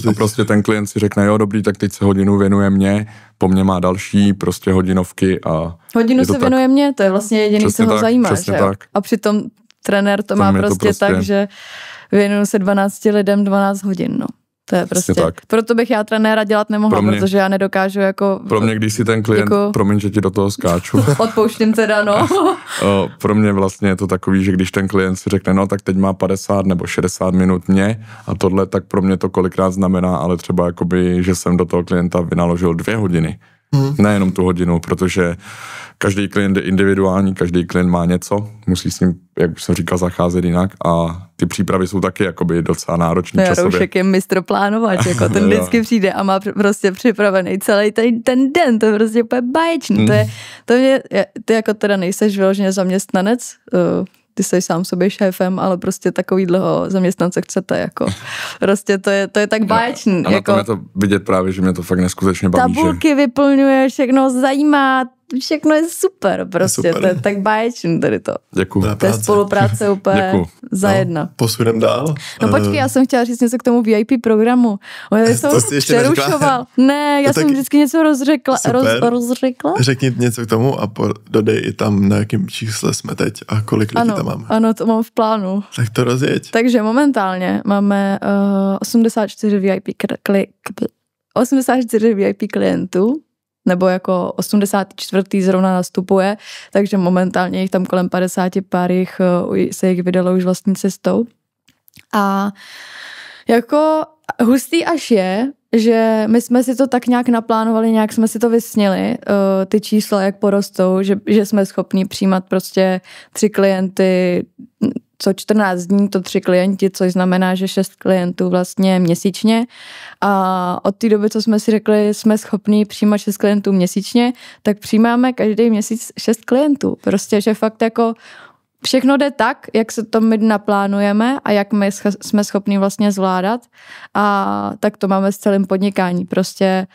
teď... prostě ten klient si řekne, jo, dobrý, tak teď se hodinu věnuje mě, po mně má další prostě hodinovky a... Hodinu se věnuje mě, to je vlastně jediný, co ho zajímá, že jo? A přitom trenér to má prostě tak, že věnuju se 12 lidem 12 hodin, no. To je prostě, tak. Proto bych já trenéra dělat nemohla, protože já nedokážu jako... Pro mě, když si ten klient, promiň, že ti do toho skáču. Odpouštím teda, no. Pro mě vlastně je to takový, že když ten klient si řekne, no tak teď má 50 nebo 60 minut mě a tohle, tak pro mě to kolikrát znamená, ale třeba jakoby, že jsem do toho klienta vynaložil 2 hodiny. Nejenom tu hodinu, protože každý klient je individuální, každý klient má něco, musí s ním, jak už jsem říkal, zacházet jinak a ty přípravy jsou taky jakoby docela náročný časově. Roušek je mistr plánovač, jako ten vždycky přijde a má prostě připravený celý ten den, to je prostě úplně báječný. Ty jako teda nejseš vyloženě zaměstnanec, ty jsi sám sobě šéfem, ale prostě takovýhleho zaměstnance chcete, jako. Prostě to je tak báječný. A jako, na tom je to vidět právě, že mě to fakt neskutečně baví. Tabulky vyplňuje, všechno zajímá, všechno je super, prostě, to je tak báječný tady to. Děkuju. To je spolupráce úplně za jedna. Posunem dál. No počkej, já jsem chtěla říct něco k tomu VIP programu. Já jsem přerušoval. Ne, já jsem vždycky něco rozřekla. Řekni něco k tomu a dodej i tam, na jakém čísle jsme teď a kolik lidí tam máme. Ano, to mám v plánu. Tak to rozjeď. Takže momentálně máme 84 VIP klientů, nebo jako 84. zrovna nastupuje, takže momentálně jich tam kolem 50 pár se jich vydalo už vlastní cestou. A jako hustý až je, že my jsme si to tak nějak naplánovali, nějak jsme si to vysnili, ty čísla, jak porostou, že jsme schopni přijímat prostě 3 klienty, co 14 dní, to 3 klienti, což znamená, že 6 klientů vlastně měsíčně. A od té doby, co jsme si řekli, jsme schopni přijímat 6 klientů měsíčně, tak přijímáme každý měsíc 6 klientů. Prostě, že fakt jako všechno jde tak, jak se to my naplánujeme a jak my jsme schopni vlastně zvládat. A tak to máme s celým podnikání. Prostě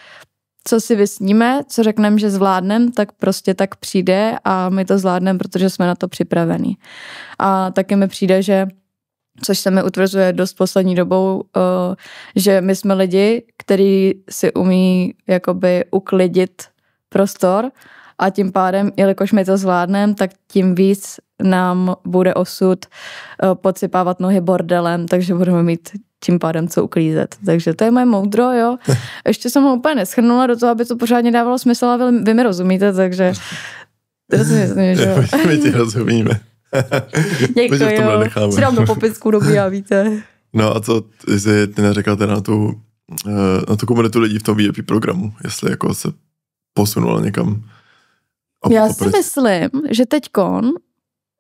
co si vysníme, co řekneme, že zvládneme, tak prostě tak přijde a my to zvládneme, protože jsme na to připravení. A taky mi přijde, že, což se mi utvrzuje dost poslední dobou, že my jsme lidi, kteří si umí jakoby uklidit prostor a tím pádem, jelikož my to zvládneme, tak tím víc nám bude osud podsypávat nohy bordelem, takže budeme mít tím pádem co uklízet. Takže to je moje moudro, jo. Ještě jsem ho úplně neschrnula do toho, aby to pořádně dávalo smysl, ale vy mi rozumíte, takže rozumím, že jo. My ti rozumíme. Děkuji, si dám do popisku, dobrý, já víte. No a co jsi ty neřekla teda na tu komunitu lidí v tom VIP programu, jestli jako se posunula někam? Já si myslím, že teďkon,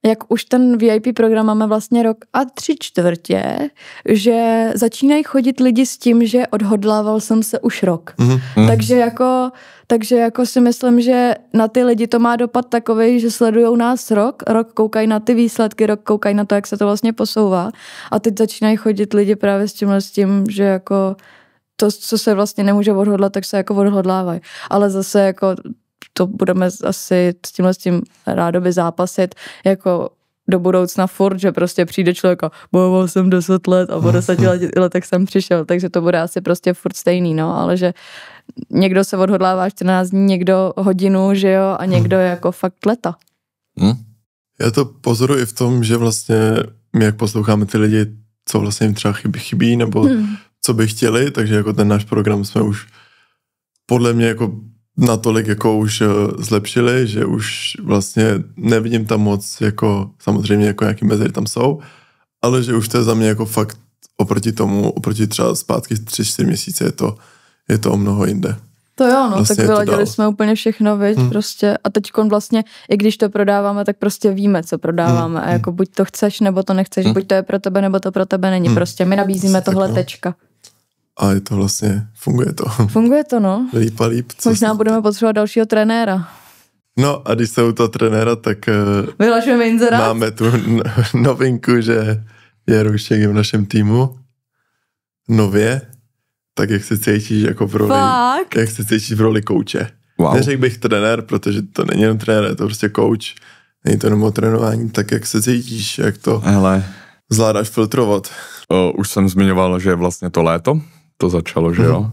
jak už ten VIP program máme vlastně rok a 3/4, že začínají chodit lidi s tím, že odhodlával jsem se už rok. Takže jako si myslím, že na ty lidi to má dopad takovej, že sledujou nás rok koukají na ty výsledky, rok koukají na to, jak se to vlastně posouvá. A teď začínají chodit lidi právě s tím, že jako to, co se vlastně nemůže odhodlat, tak se jako odhodlávají. Ale zase jako to budeme asi s tím rádoby zápasit, jako do budoucna furt, že prostě přijde člověk a bojoval jsem 10 let a po 10 letech jsem přišel, takže to bude asi prostě furt stejný, no, ale že někdo se odhodlává 14 dní, někdo hodinu, že jo, a někdo je jako fakt leta. Já to pozoruji v tom, že vlastně my jak posloucháme ty lidi, co vlastně jim třeba chybí, nebo co by chtěli, takže jako ten náš program jsme už podle mě jako natolik jako už zlepšili, že už vlastně nevidím tam moc jako, samozřejmě jako nějaký mezery tam jsou, ale že už to je za mě jako fakt oproti třeba zpátky 3-4 měsíce je to o mnoho jinde. To jo, no, vlastně tak vyladili jsme úplně všechno, viď, prostě a teďkon vlastně, i když to prodáváme, tak prostě víme, co prodáváme a jako buď to chceš, nebo to nechceš, buď to je pro tebe, nebo to pro tebe není, prostě my nabízíme tohle tečka. A je to vlastně, funguje to. Funguje to, no. Líp a líp. Možná budeme potřebovat dalšího trenéra. No a když se u toho trenéra, tak vyhlašujeme inzerát. Máme tu novinku, že je Roušek v našem týmu nově, tak jak se cítíš jako v roli, jak se cítíš v roli kouče. Wow. Neřekl bych trenér, protože to není jenom trenér, je to prostě kouč, není to jenom o trénování, tak jak se cítíš, jak to zvládáš filtrovat? Už jsem zmiňoval, že vlastně to léto, to začalo, že jo.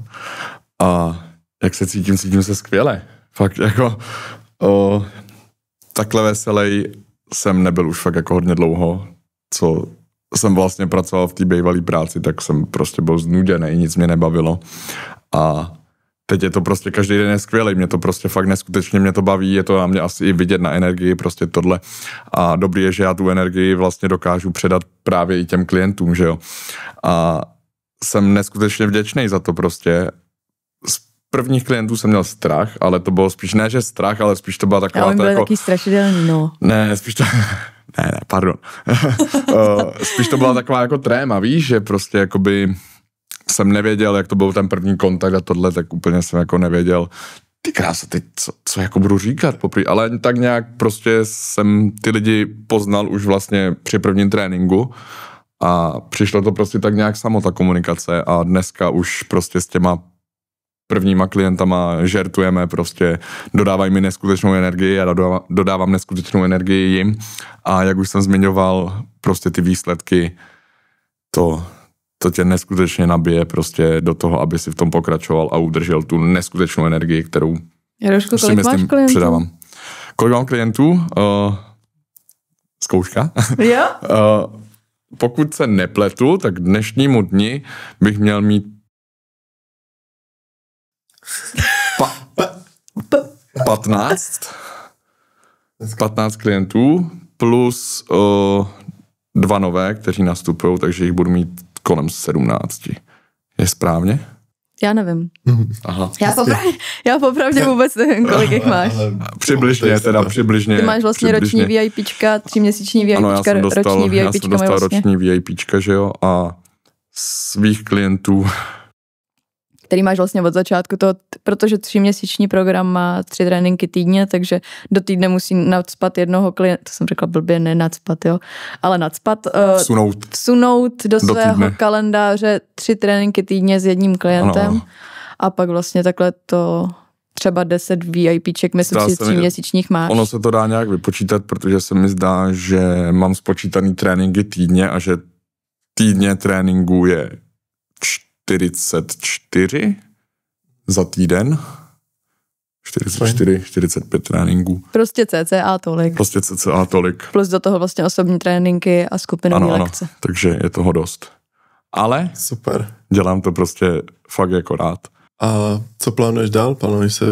A jak se cítím se skvěle. Fakt jako takhle veselej jsem nebyl už fakt jako hodně dlouho, co jsem vlastně pracoval v té bývalé práci, tak jsem prostě byl znuděný, nic mě nebavilo. A teď je to prostě každý den je skvělý, mě to prostě fakt neskutečně mě to baví, je to na mě asi i vidět na energii, prostě tohle. A dobrý je, že já tu energii vlastně dokážu předat právě i těm klientům, že jo. A jsem neskutečně vděčný za to prostě. Z prvních klientů jsem měl strach, ale to bylo spíš ne, že strach, ale spíš to byla taková... Já byl jako... taky strašidelný, no. Ne, spíš to... Ne, pardon. Spíš to byla taková jako tréma, víš, že prostě jakoby jsem nevěděl, jak to byl ten první kontakt a tohle, tak úplně jsem jako nevěděl, ty krása, teď co jako budu říkat poprvé, ale tak nějak prostě jsem ty lidi poznal už vlastně při prvním tréninku a přišlo to prostě tak nějak samo, ta komunikace a dneska už prostě s těma prvníma klientama žertujeme, prostě dodávají mi neskutečnou energii a dodávám neskutečnou energii jim a jak už jsem zmiňoval, prostě ty výsledky, to tě neskutečně nabije prostě do toho, aby si v tom pokračoval a udržel tu neskutečnou energii, kterou Jaroško, kolik máš klientů? Předávám. Kolik mám klientů? Zkouška? Jo? Pokud se nepletu, tak k dnešnímu dni bych měl mít 15 klientů plus 2 nové, kteří nastupují, takže jich budu mít kolem 17. Je správně? Já nevím. Aha. Já popravdě vůbec nevím, kolik jich máš. Přibližně. Ty máš vlastně roční VIPčka, 3měsíční VIPčka, ano, roční VIPčka. Já jsem dostal roční VIPčka, že jo, a svých klientů který máš vlastně od začátku toho, protože 3měsíční program má 3 tréninky týdně, takže do týdne musí nacpat jednoho klienta, to jsem řekla blbě, ne nacpat, jo, ale nacpat, sunout do svého kalendáře 3 tréninky týdně s jedním klientem ano. A pak vlastně takhle to třeba 10 VIPček, myslím si, 3měsíčních máš. Ono se to dá nějak vypočítat, protože se mi zdá, že mám spočítaný tréninky týdně a že týdně tréninku je 44 za týden. 44, 45 tréninků. Prostě cca tolik. Plus do toho vlastně osobní tréninky a skupinové lekce. Ano, takže je toho dost. Ale super. Dělám to prostě fakt jako rád. A co plánuješ dál? Plánuješ se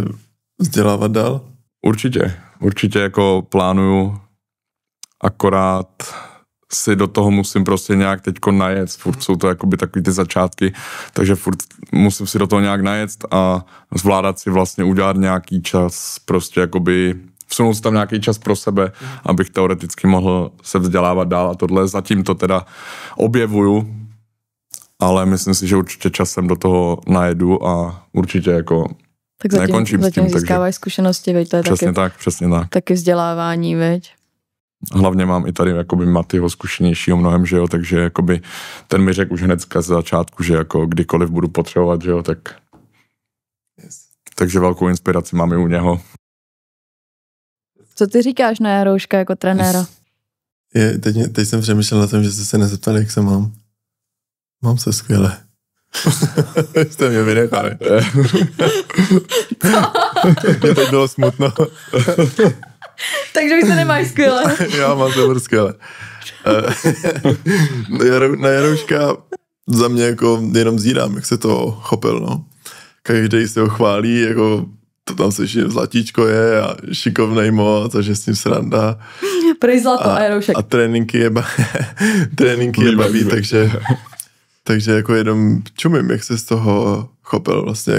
vzdělávat dál? Určitě jako plánuju, akorát si do toho musím prostě nějak teďko najet, furt jsou to jakoby takový ty začátky, takže furt musím si do toho nějak najet a zvládat si vlastně udělat nějaký čas, prostě jakoby vsunout si tam nějaký čas pro sebe, abych teoreticky mohl se vzdělávat dál a tohle, zatím to teda objevuju, ale myslím si, že určitě časem do toho najedu a určitě jako tak nekončím s tím. Získáváš zkušenosti, veď, to je přesně tak. Taky vzdělávání, veď. Hlavně mám i tady jakoby Matyho zkušenějšího mnohem, že jo, takže jakoby ten mi řekl už hnedka z začátku, že jako kdykoliv budu potřebovat, že jo, tak takže velkou inspiraci mám i u něho. Co ty říkáš na Jarouška jako trenéra? Teď jsem přemýšlel na tom, že jste se nezeptali, jak se mám. Mám se skvěle. Jste mě vynechali. Mě teď bylo smutno. Takže vy se nemáš skvěle. Já mám se skvěle. Na Jarouška za mě jako jenom zírám, jak se to chopil, no. Každý se ho chválí, jako to tam slyší, zlatíčko je a šikovnej moc a že s ním sranda. Prej zlato a Jaroušek. A tréninky je baví, takže jako jenom čumím, jak se z toho chopil vlastně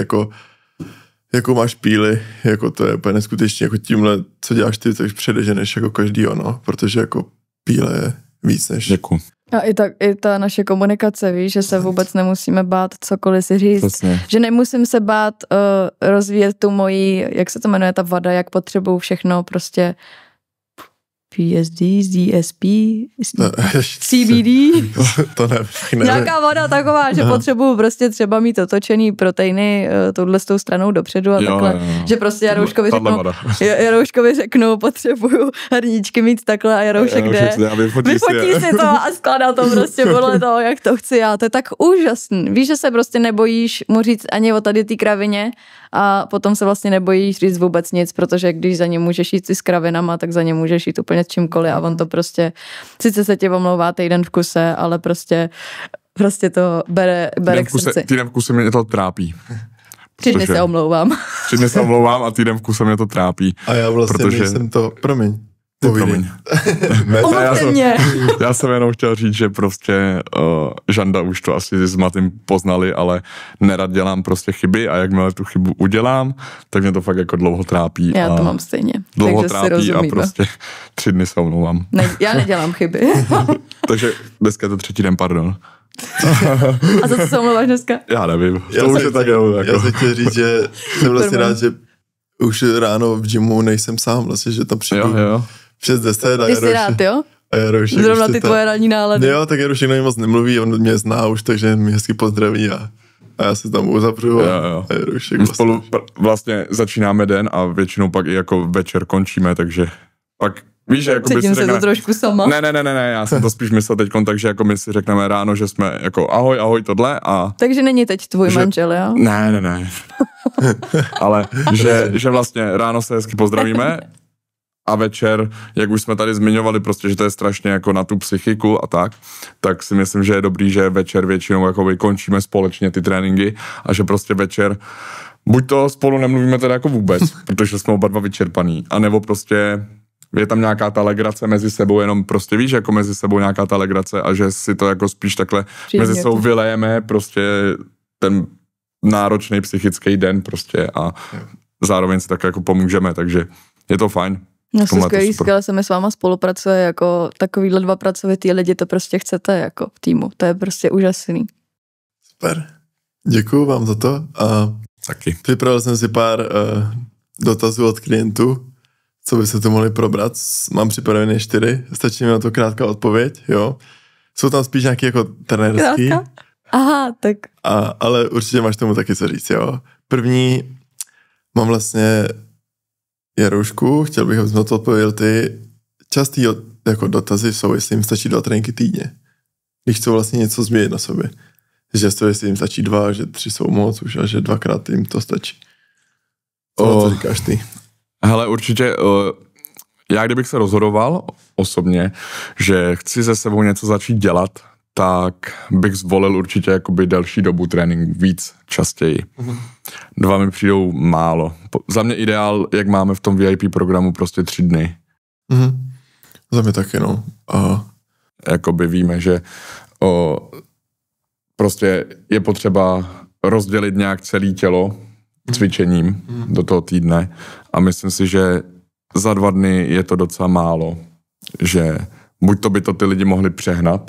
jako máš píly, jako to je úplně neskutečně, jako tímhle, co děláš ty, tak předeženeš jako každý ono, protože jako píle je víc než... Děkuji. A i ta naše komunikace, víš, že se vůbec nemusíme bát cokoliv si říct. Přesně. Že nemusím se bát rozvíjet tu moji, jak se to jmenuje, ta vada, jak potřebuju všechno prostě PSD, DSP, CBD. To nevím. Nějaká voda taková, že potřebuju prostě třeba mít otočený proteiny touhle s tou stranou dopředu a takhle. Jo. Že prostě Jarouškovi řeknu, potřebuju hrníčky mít takhle a Jaroušek jde. Vyfotí si to a skládá to prostě podle toho, jak to chci já. To je tak úžasný. Víš, že se prostě nebojíš mu říct ani o tady té kravině a potom se vlastně nebojíš říct vůbec nic, protože když za ně můžeš jít i s kravinama, tak za ně můžeš jít úplně s čímkoliv a on to prostě, sice se tě omlouvá týden v kuse, ale prostě to bere k srdci. Týden v kuse mě to trápí. 3 dny se omlouvám. 3 dny se omlouvám a týden v kuse mě to trápí. A já vlastně nejsem to, promiň. Já jsem jenom chtěl říct, že prostě Žanda už to asi s Matým poznali, ale nerad dělám prostě chyby a jakmile tu chybu udělám, tak mě to fakt jako dlouho trápí. Já to mám stejně. Dlouho trápí a prostě 3 dny se omlouvám. Ne, já nedělám chyby. Takže dneska je to 3. den, pardon. A za co se omlouváš dneska? Já nevím. Já se chtěl říct, že jsem vlastně rád, že už ráno v gymu nejsem sám, vlastně, že tam přijdu. Jo. Přes 10 a ty jsi rád, jo? A Jarošek zrovna ty tvoje ranní nálady. Jo, tak Jarošek na mě moc nemluví, on mě zná už, takže mě hezky pozdraví a já se tam uzavřu a Jarošek vlastně. Spolu vlastně začínáme den a většinou pak i jako večer končíme, takže pak víš, že jako cítím se to trošku sama. Ne, já jsem to spíš myslel teďkon, takže jako my si řekneme ráno, že jsme jako ahoj tohle a... Takže není teď tvůj manžel, jo? Ne. Ale že vlastně ráno se hezky pozdravíme a večer, jak už jsme tady zmiňovali, prostě, že to je strašně jako na tu psychiku a tak si myslím, že je dobrý, že večer většinou jako končíme společně ty tréninky a že prostě večer buď to spolu nemluvíme teda jako vůbec, protože jsme oba dva vyčerpaný, anebo prostě je tam nějaká ta legrace mezi sebou, jenom prostě víš, jako mezi sebou nějaká ta legrace a že si to jako spíš takhle mezi sebou vylejeme prostě ten náročný psychický den prostě a zároveň si tak jako pomůžeme, takže je to fajn. No se skvěle se mi s váma spolupracuje, jako takovýhle 2 pracovitý lidi to prostě chcete jako v týmu, to je prostě úžasný. Super, děkuju vám za to a taky. Připravil jsem si pár dotazů od klientů, co by se to mohli probrat, mám připravené 4, stačí mi na to krátká odpověď, jo. Jsou tam spíš nějaký jako trenérský. Krátka? Aha, tak. Ale určitě máš tomu taky co říct, jo. První, mám vlastně Jaroušku, chtěl bych, abys na to odpověděl ty. Častý jako dotazy jsou, jestli jim stačí 2 tréninky týdně. Když chcou vlastně něco změnit na sobě. Že to, jestli jim stačí 2, že 3 jsou moc už a že 2krát jim to stačí. Co říkáš ty? Hele, určitě, já kdybych se rozhodoval osobně, že chci se sebou něco začít dělat, tak bych zvolil určitě jakoby delší dobu tréninku, víc, častěji. 2 mi přijdou málo. Za mě ideál, jak máme v tom VIP programu, prostě 3 dny. Za mě taky, no. Jakoby víme, že prostě je potřeba rozdělit nějak celé tělo cvičením do toho týdne a myslím si, že za 2 dny je to docela málo, že buď to by to ty lidi mohli přehnat,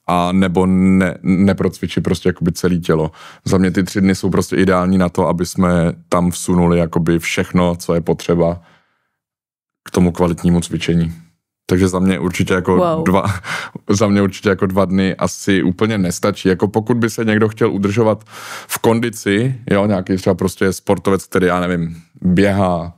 a nebo neprocvičit prostě jakoby celé tělo. Za mě ty 3 dny jsou prostě ideální na to, aby jsme tam vsunuli jakoby všechno, co je potřeba k tomu kvalitnímu cvičení. Takže za mě určitě jako 2 dny asi úplně nestačí. Jako pokud by se někdo chtěl udržovat v kondici, jo, nějaký třeba prostě sportovec, který, já nevím, běhá,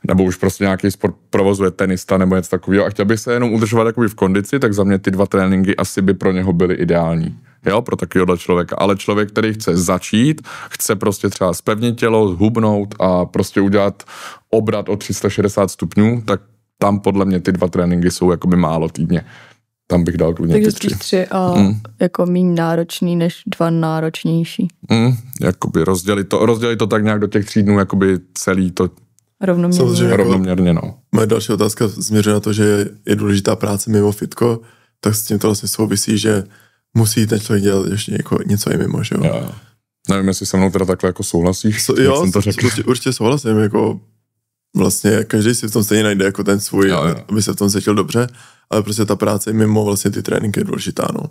nebo už prostě nějaký sport provozuje, tenista nebo něco takového a chtěl bych se jenom udržovat jakoby v kondici, tak za mě ty 2 tréninky asi by pro něho byly ideální. Jo, pro takového člověka. Ale člověk, který chce začít, chce prostě třeba zpevnit tělo, zhubnout a prostě udělat obrat o 360 stupňů, tak tam podle mě ty 2 tréninky jsou jakoby málo týdně. Tam bych dal klidně ty 3. Takže 3 a jako méně náročný než 2 náročnější. Jakoby rozdělit to tak nějak do těch 3 dnů, jakoby celý to rovnoměrně, no. Moje další otázka směřuje na to, že je důležitá práce mimo fitko, tak s tím to vlastně souvisí, že musí ten člověk dělat ještě jako něco i mimo, že jo? Jo. Nevím, jestli se mnou teda takhle jako souhlasíš. Jo, určitě souhlasím, jako vlastně každý si v tom stejně najde jako ten svůj, aby se v tom cítil dobře, ale prostě ta práce mimo vlastně ty tréninky je důležitá, no.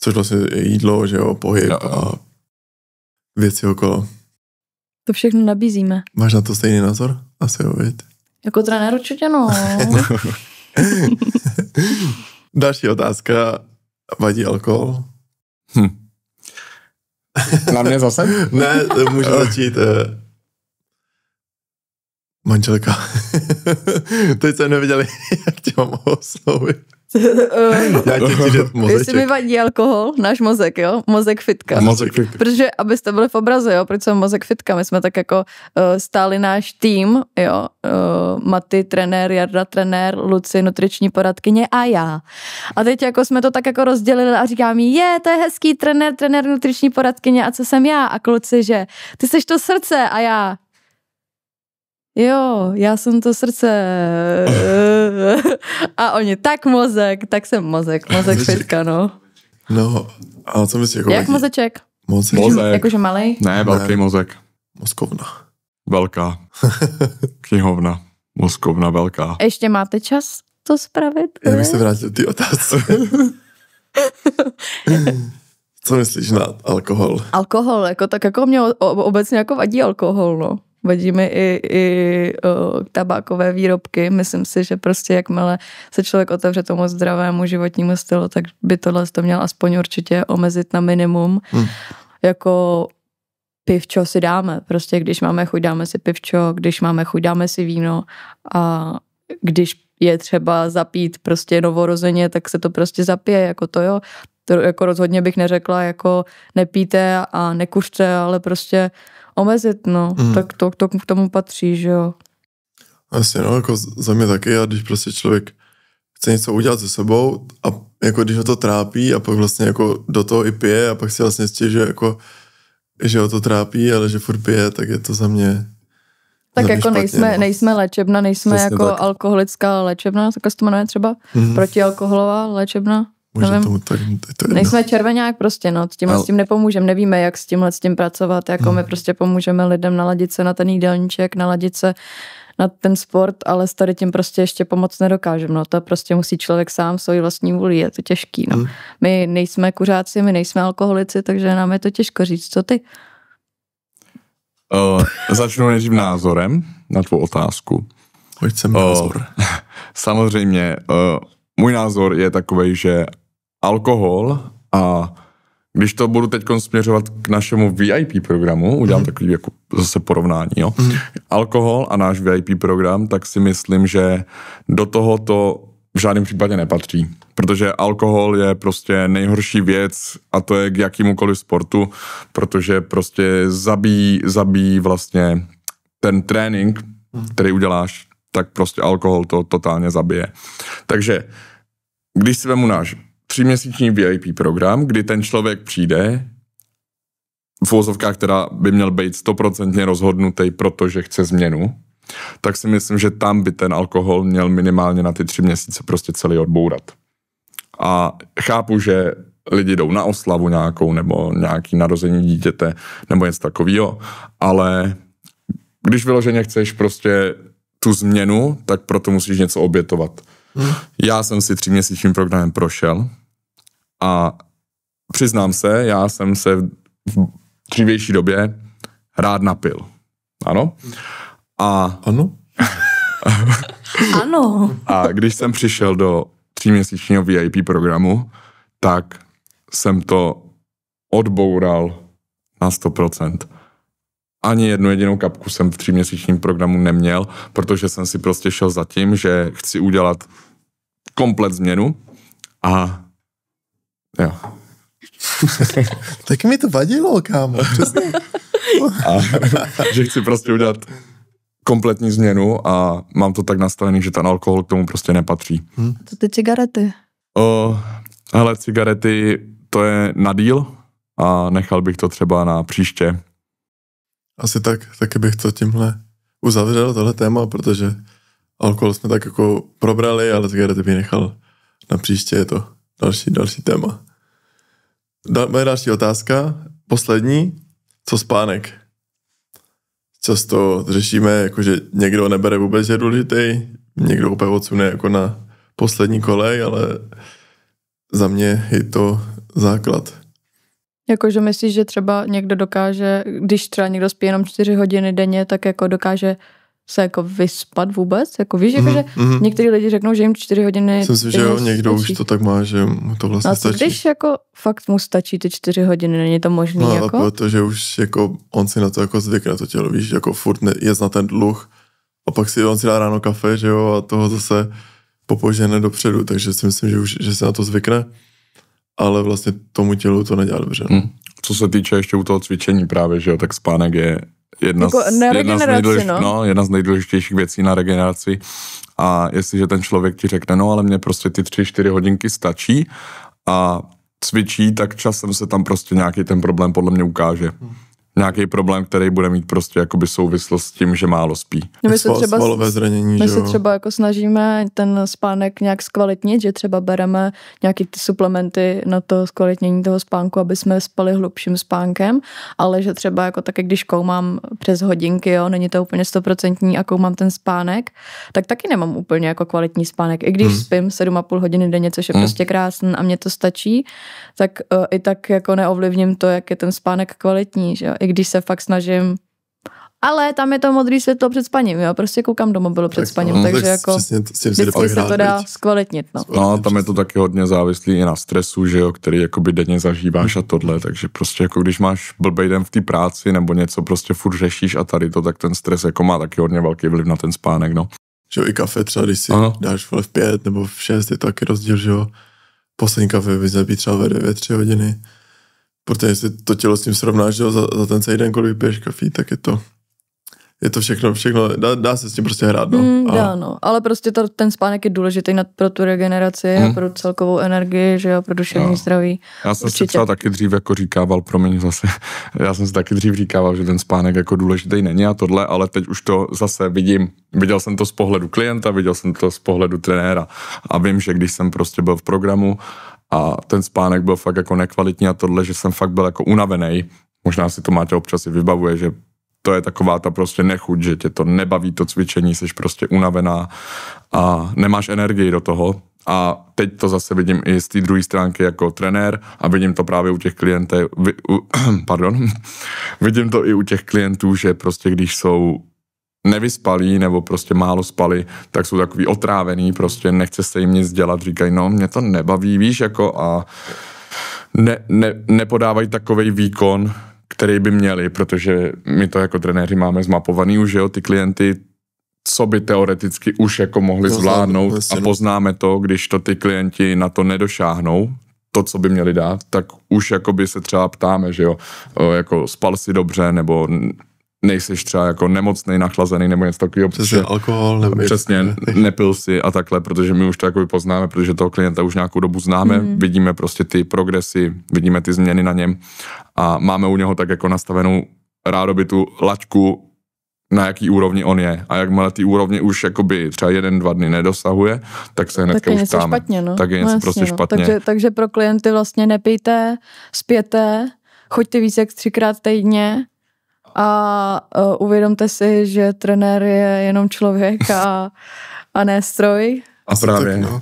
Což vlastně je jídlo, že jo, pohyb a věci okolo. To všechno nabízíme. Máš na to stejný názor? Asi jo, viď? Jako trenér určitě, no. Další otázka. Vadí alkohol? Na mě zase? Ne, můžu začít. Manželka. Teď jsem nevěděl, jak tě mám oslovit. Já ti chci říct mozeček. Jestli mi vadí alkohol, náš mozek, jo? Mozek fitka. Mozek fitka. Protože, abyste byli v obraze, jo? Proč jsem mozek fitka? My jsme tak jako stáli náš tým, jo? Maty, trenér, Jarda, trenér, Luci, nutriční poradkyně a já. A teď jako jsme to tak jako rozdělili a říkám jí, to je hezký trenér, nutriční poradkyně a co jsem já? A kluci, že ty seš to srdce a já. Jo, já jsem to srdce. A oni, tak mozek, tak jsem mozek fitka, no. No, a co myslíš? Jako jak mozeček? Mozek. Jakože malej? Ne, velký mozek. Mozkovna. Velká. Knihovna. Mozkovna velká. Ještě máte čas to spravit? Já bych se vrátil ty otázky. Co myslíš na alkohol? Alkohol, jako tak jako mě obecně jako vadí alkohol, no. Vadí mi i tabákové výrobky. Myslím si, že prostě jakmile se člověk otevře tomu zdravému životnímu stylu, tak by tohle to měl aspoň určitě omezit na minimum. Jako pivčo si dáme. Prostě když máme chuť, dáme si pivčo, když máme chuť, dáme si víno a když je třeba zapít prostě novorozeně, tak se to prostě zapije, jako to jo. To jako rozhodně bych neřekla, jako nepijte a nekuřte, ale prostě omezit, no. Tak to k tomu patří, že jo. Vlastně, no, jako za mě taky, a když prostě člověk chce něco udělat se sebou a jako když ho to trápí a pak vlastně jako do toho i pije a pak si vlastně stěžuje jako, že ho to trápí, ale že furt pije, tak je to za mě tak jako špatně, nejsme léčebna, nejsme přesně jako tak. Alkoholická léčebna, tak se to jmenuje třeba, protialkoholová léčebna. Možná tomu tak, to je nejsme červeňák prostě, no, s tím nepomůžeme, nevíme, jak s tím pracovat, jako my prostě pomůžeme lidem naladit se na ten jídelníček, naladit se na ten sport, ale s tady tím prostě ještě pomoct nedokážeme, no, to prostě musí člověk sám svojí vlastní vůli, je to těžký, no. My nejsme kuřáci, my nejsme alkoholici, takže nám je to těžko říct, co ty? Začnu nejdřív názorem na tvou otázku. Hoď sem názor. Samozřejmě, můj názor je takovej, že alkohol a když to budu teď směřovat k našemu VIP programu, udělám takový jako zase porovnání, jo. Alkohol a náš VIP program, tak si myslím, že do toho to v žádném případě nepatří. Protože alkohol je prostě nejhorší věc a to je k jakýmukoliv sportu, protože prostě zabíjí vlastně ten trénink, který uděláš, tak prostě alkohol to totálně zabije. Takže když si vemu náš 3měsíční VIP program, kdy ten člověk přijde v uvozovkách, která by měl být 100% rozhodnutý, protože chce změnu, tak si myslím, že tam by ten alkohol měl minimálně na ty 3 měsíce prostě celý odbourat. A chápu, že lidi jdou na oslavu nějakou, nebo nějaký narození dítěte, nebo něco takového, ale když vyloženě chceš prostě tu změnu, tak proto musíš něco obětovat. Já jsem si 3měsíčním programem prošel a přiznám se, já jsem se v dřívější době rád napil. Ano? Ano? Ano. A když jsem přišel do 3měsíčního VIP programu, tak jsem to odboural na 100%. Ani jednu jedinou kapku jsem v 3měsíčním programu neměl, protože jsem si prostě šel za tím, že chci udělat komplet změnu a jo. Tak mi to vadilo, kámo, přesně. A že chci prostě udělat kompletní změnu a mám to tak nastavený, že ten alkohol k tomu prostě nepatří. Co ty cigarety? Hele, cigarety, to je na díl a nechal bych to třeba na příště. Asi taky bych to tímhle uzavřel, tohle téma, protože alkohol jsme tak jako probrali, ale cigarety bych nechal na příště, je to další téma. Moje další otázka, poslední, co spánek? Často řešíme, jakože někdo nebere vůbec, že je důležitý, někdo úplně odsune jako na poslední kolej, ale za mě je to základ. Jakože myslíš, že třeba někdo dokáže, když třeba někdo spí jenom 4 hodiny denně, tak jako dokáže se jako vyspat vůbec? Jako víš, jakože některý lidi řeknou, že jim 4 hodiny Myslím si, že jo, někdo už to tak má, že mu to vlastně stačí. Když jako fakt mu stačí ty 4 hodiny, není to možný no, jako? No protože už jako on si na to jako zvykne to tělo, víš, jako furt je na ten dluh a pak on si dá ráno kafe, že jo, a toho zase popožené dopředu, takže si myslím, že se na to zvykne, ale vlastně tomu tělu to nedělá dobře. Co se týče ještě u toho cvičení právě, že jo, tak spánek je jedna z nejdůležitějších věcí na regeneraci. A jestliže ten člověk ti řekne, no ale mě prostě ty 3-4 hodinky stačí a cvičí, tak časem se tam prostě nějaký ten problém podle mě ukáže. Nějaký problém, který bude mít prostě jakoby souvislost s tím, že málo spí. Svalové zranění, my se třeba jako snažíme ten spánek nějak zkvalitnit, že třeba bereme nějaký ty suplementy na to zkvalitnění toho spánku, aby jsme spali hlubším spánkem, ale že třeba jako taky, když koumám přes hodinky, jo, není to úplně 100% a koumám ten spánek, tak taky nemám úplně jako kvalitní spánek. I když spím 7,5 hodiny denně, což je prostě krásný a mně to stačí, tak i tak jako neovlivním to, jak je ten spánek kvalitní, že jo. I když se fakt snažím, ale tam je to modrý světlo před spaním, jo, prostě koukám do mobilu před spaním, takže jako vždycky se to dá zkvalitnit, no. No, tam je to taky hodně závislý i na stresu, že jo, který jakoby denně zažíváš a tohle, takže prostě jako když máš blbej den v té práci nebo něco prostě furt řešíš a tady to, tak ten stres jako má taky hodně velký vliv na ten spánek, no. Že jo, i kafe třeba, když si dáš v 5 nebo v 6, je to taky rozdíl, že jo, poslední kafe by zapít třeba ve 9-3 hodiny. Protože jestli to tělo s tím srovnáš, že za ten celý den, kolik vypiješ kafí, tak je to všechno, dá se s tím prostě hrát, no. Dá, no. Ale prostě ten spánek je důležitý pro tu regeneraci a pro celkovou energii, že jo, pro duševní zdraví. Já jsem si třeba taky dřív jako říkával, já jsem si taky dřív říkával, že ten spánek jako důležitý není a tohle, ale teď už to zase viděl jsem to z pohledu klienta, viděl jsem to z pohledu trenéra a vím, že když jsem prostě byl v programu a ten spánek byl fakt jako nekvalitní a tohle, že jsem fakt byl jako unavený. Možná si to Máťa občas i vybavuje, že to je taková ta prostě nechuť, že tě to nebaví to cvičení, jsi prostě unavená a nemáš energii do toho. A teď to zase vidím i z té druhé stránky jako trenér a vidím to právě u těch klientů, vidím to i u těch klientů, že prostě když jsou nevyspalí nebo prostě málo spali, tak jsou takový otrávený, prostě nechce se jim nic dělat, říkají, no mě to nebaví, víš, jako a nepodávají takovej výkon, který by měli, protože my to jako trenéři máme zmapovaný už, jo, ty klienty, co by teoreticky už jako mohli zvládnout a poznáme to, když to ty klienti na to nedošáhnou, to, co by měli dát, tak už jakoby se třeba ptáme, že jo, jako spal si dobře, nebo nejseš třeba jako nemocnej, nachlazený nebo něco takového. Přesně alkohol. Přesně, nepil si a takhle, protože my už to jako poznáme, protože toho klienta už nějakou dobu známe, vidíme prostě ty progresy, vidíme ty změny na něm a máme u něho tak jako nastavenou rádoby tu laťku, na jaký úrovni on je. A jakmile ty úrovně už jakoby třeba 1-2 dny nedosahuje, tak se hnedka už ptáme. Tak je něco prostě špatně. Takže pro klienty vlastně nepijte, spěte, choďte víc jak 3krát týdně, a uvědomte si, že trenér je jenom člověk a ne stroj.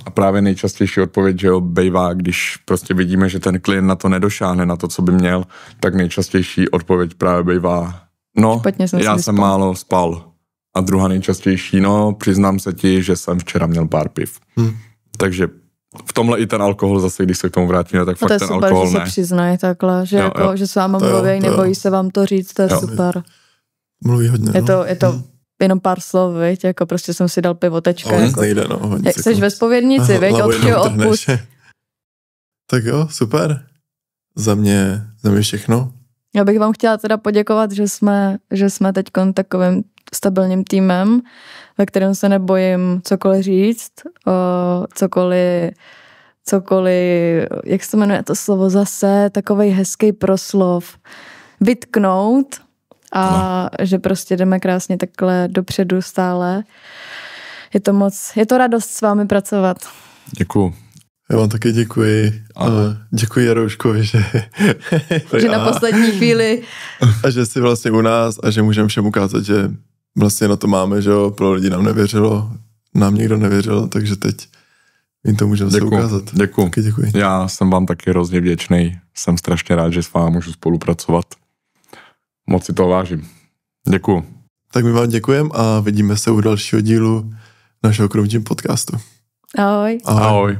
A právě nejčastější odpověď, že jo, bejvá, když prostě vidíme, že ten klient na to nedošáhne, na to, co by měl, tak nejčastější odpověď právě bejvá, no, já jsem málo spal. A druhá nejčastější, no, přiznám se ti, že jsem včera měl pár piv. Takže v tomhle i ten alkohol zase, když se k tomu vrátíme, tak fakt ten super, alkohol ne. To je super, že se přiznají takhle, že, jo. Že s váma mluví, nebojí se vám to říct, to je super. Mluví hodně. Je to jenom pár slov, viď, jako prostě jsem si dal pivotečka. Jako, nejde, no, jak jsi ve spovědnici, viď, od čeho odpust. Tak jo, super. Za mě všechno. Já bych vám chtěla teda poděkovat, že jsme teď takovým stabilním týmem, ve kterém se nebojím cokoliv říct, cokoliv, jak se jmenuje to slovo zase, takovej hezký proslov, vytknout a že prostě jdeme krásně takhle dopředu stále. Je to radost s vámi pracovat. Děkuju. Já vám taky děkuji. Děkuji Jarouškovi, že na poslední chvíli. A že jsi vlastně u nás a že můžeme všem ukázat, že vlastně na to máme, že jo, pro lidi nám nevěřilo, nám nikdo nevěřil, takže teď jim to můžeme se ukázat. Děkuji. Já jsem vám taky hrozně vděčný. Jsem strašně rád, že s vámi můžu spolupracovat. Moc si toho vážím. Děkuju. Tak my vám děkujeme a vidíme se u dalšího dílu našeho Chrome Gym podcastu. Ahoj. Ahoj.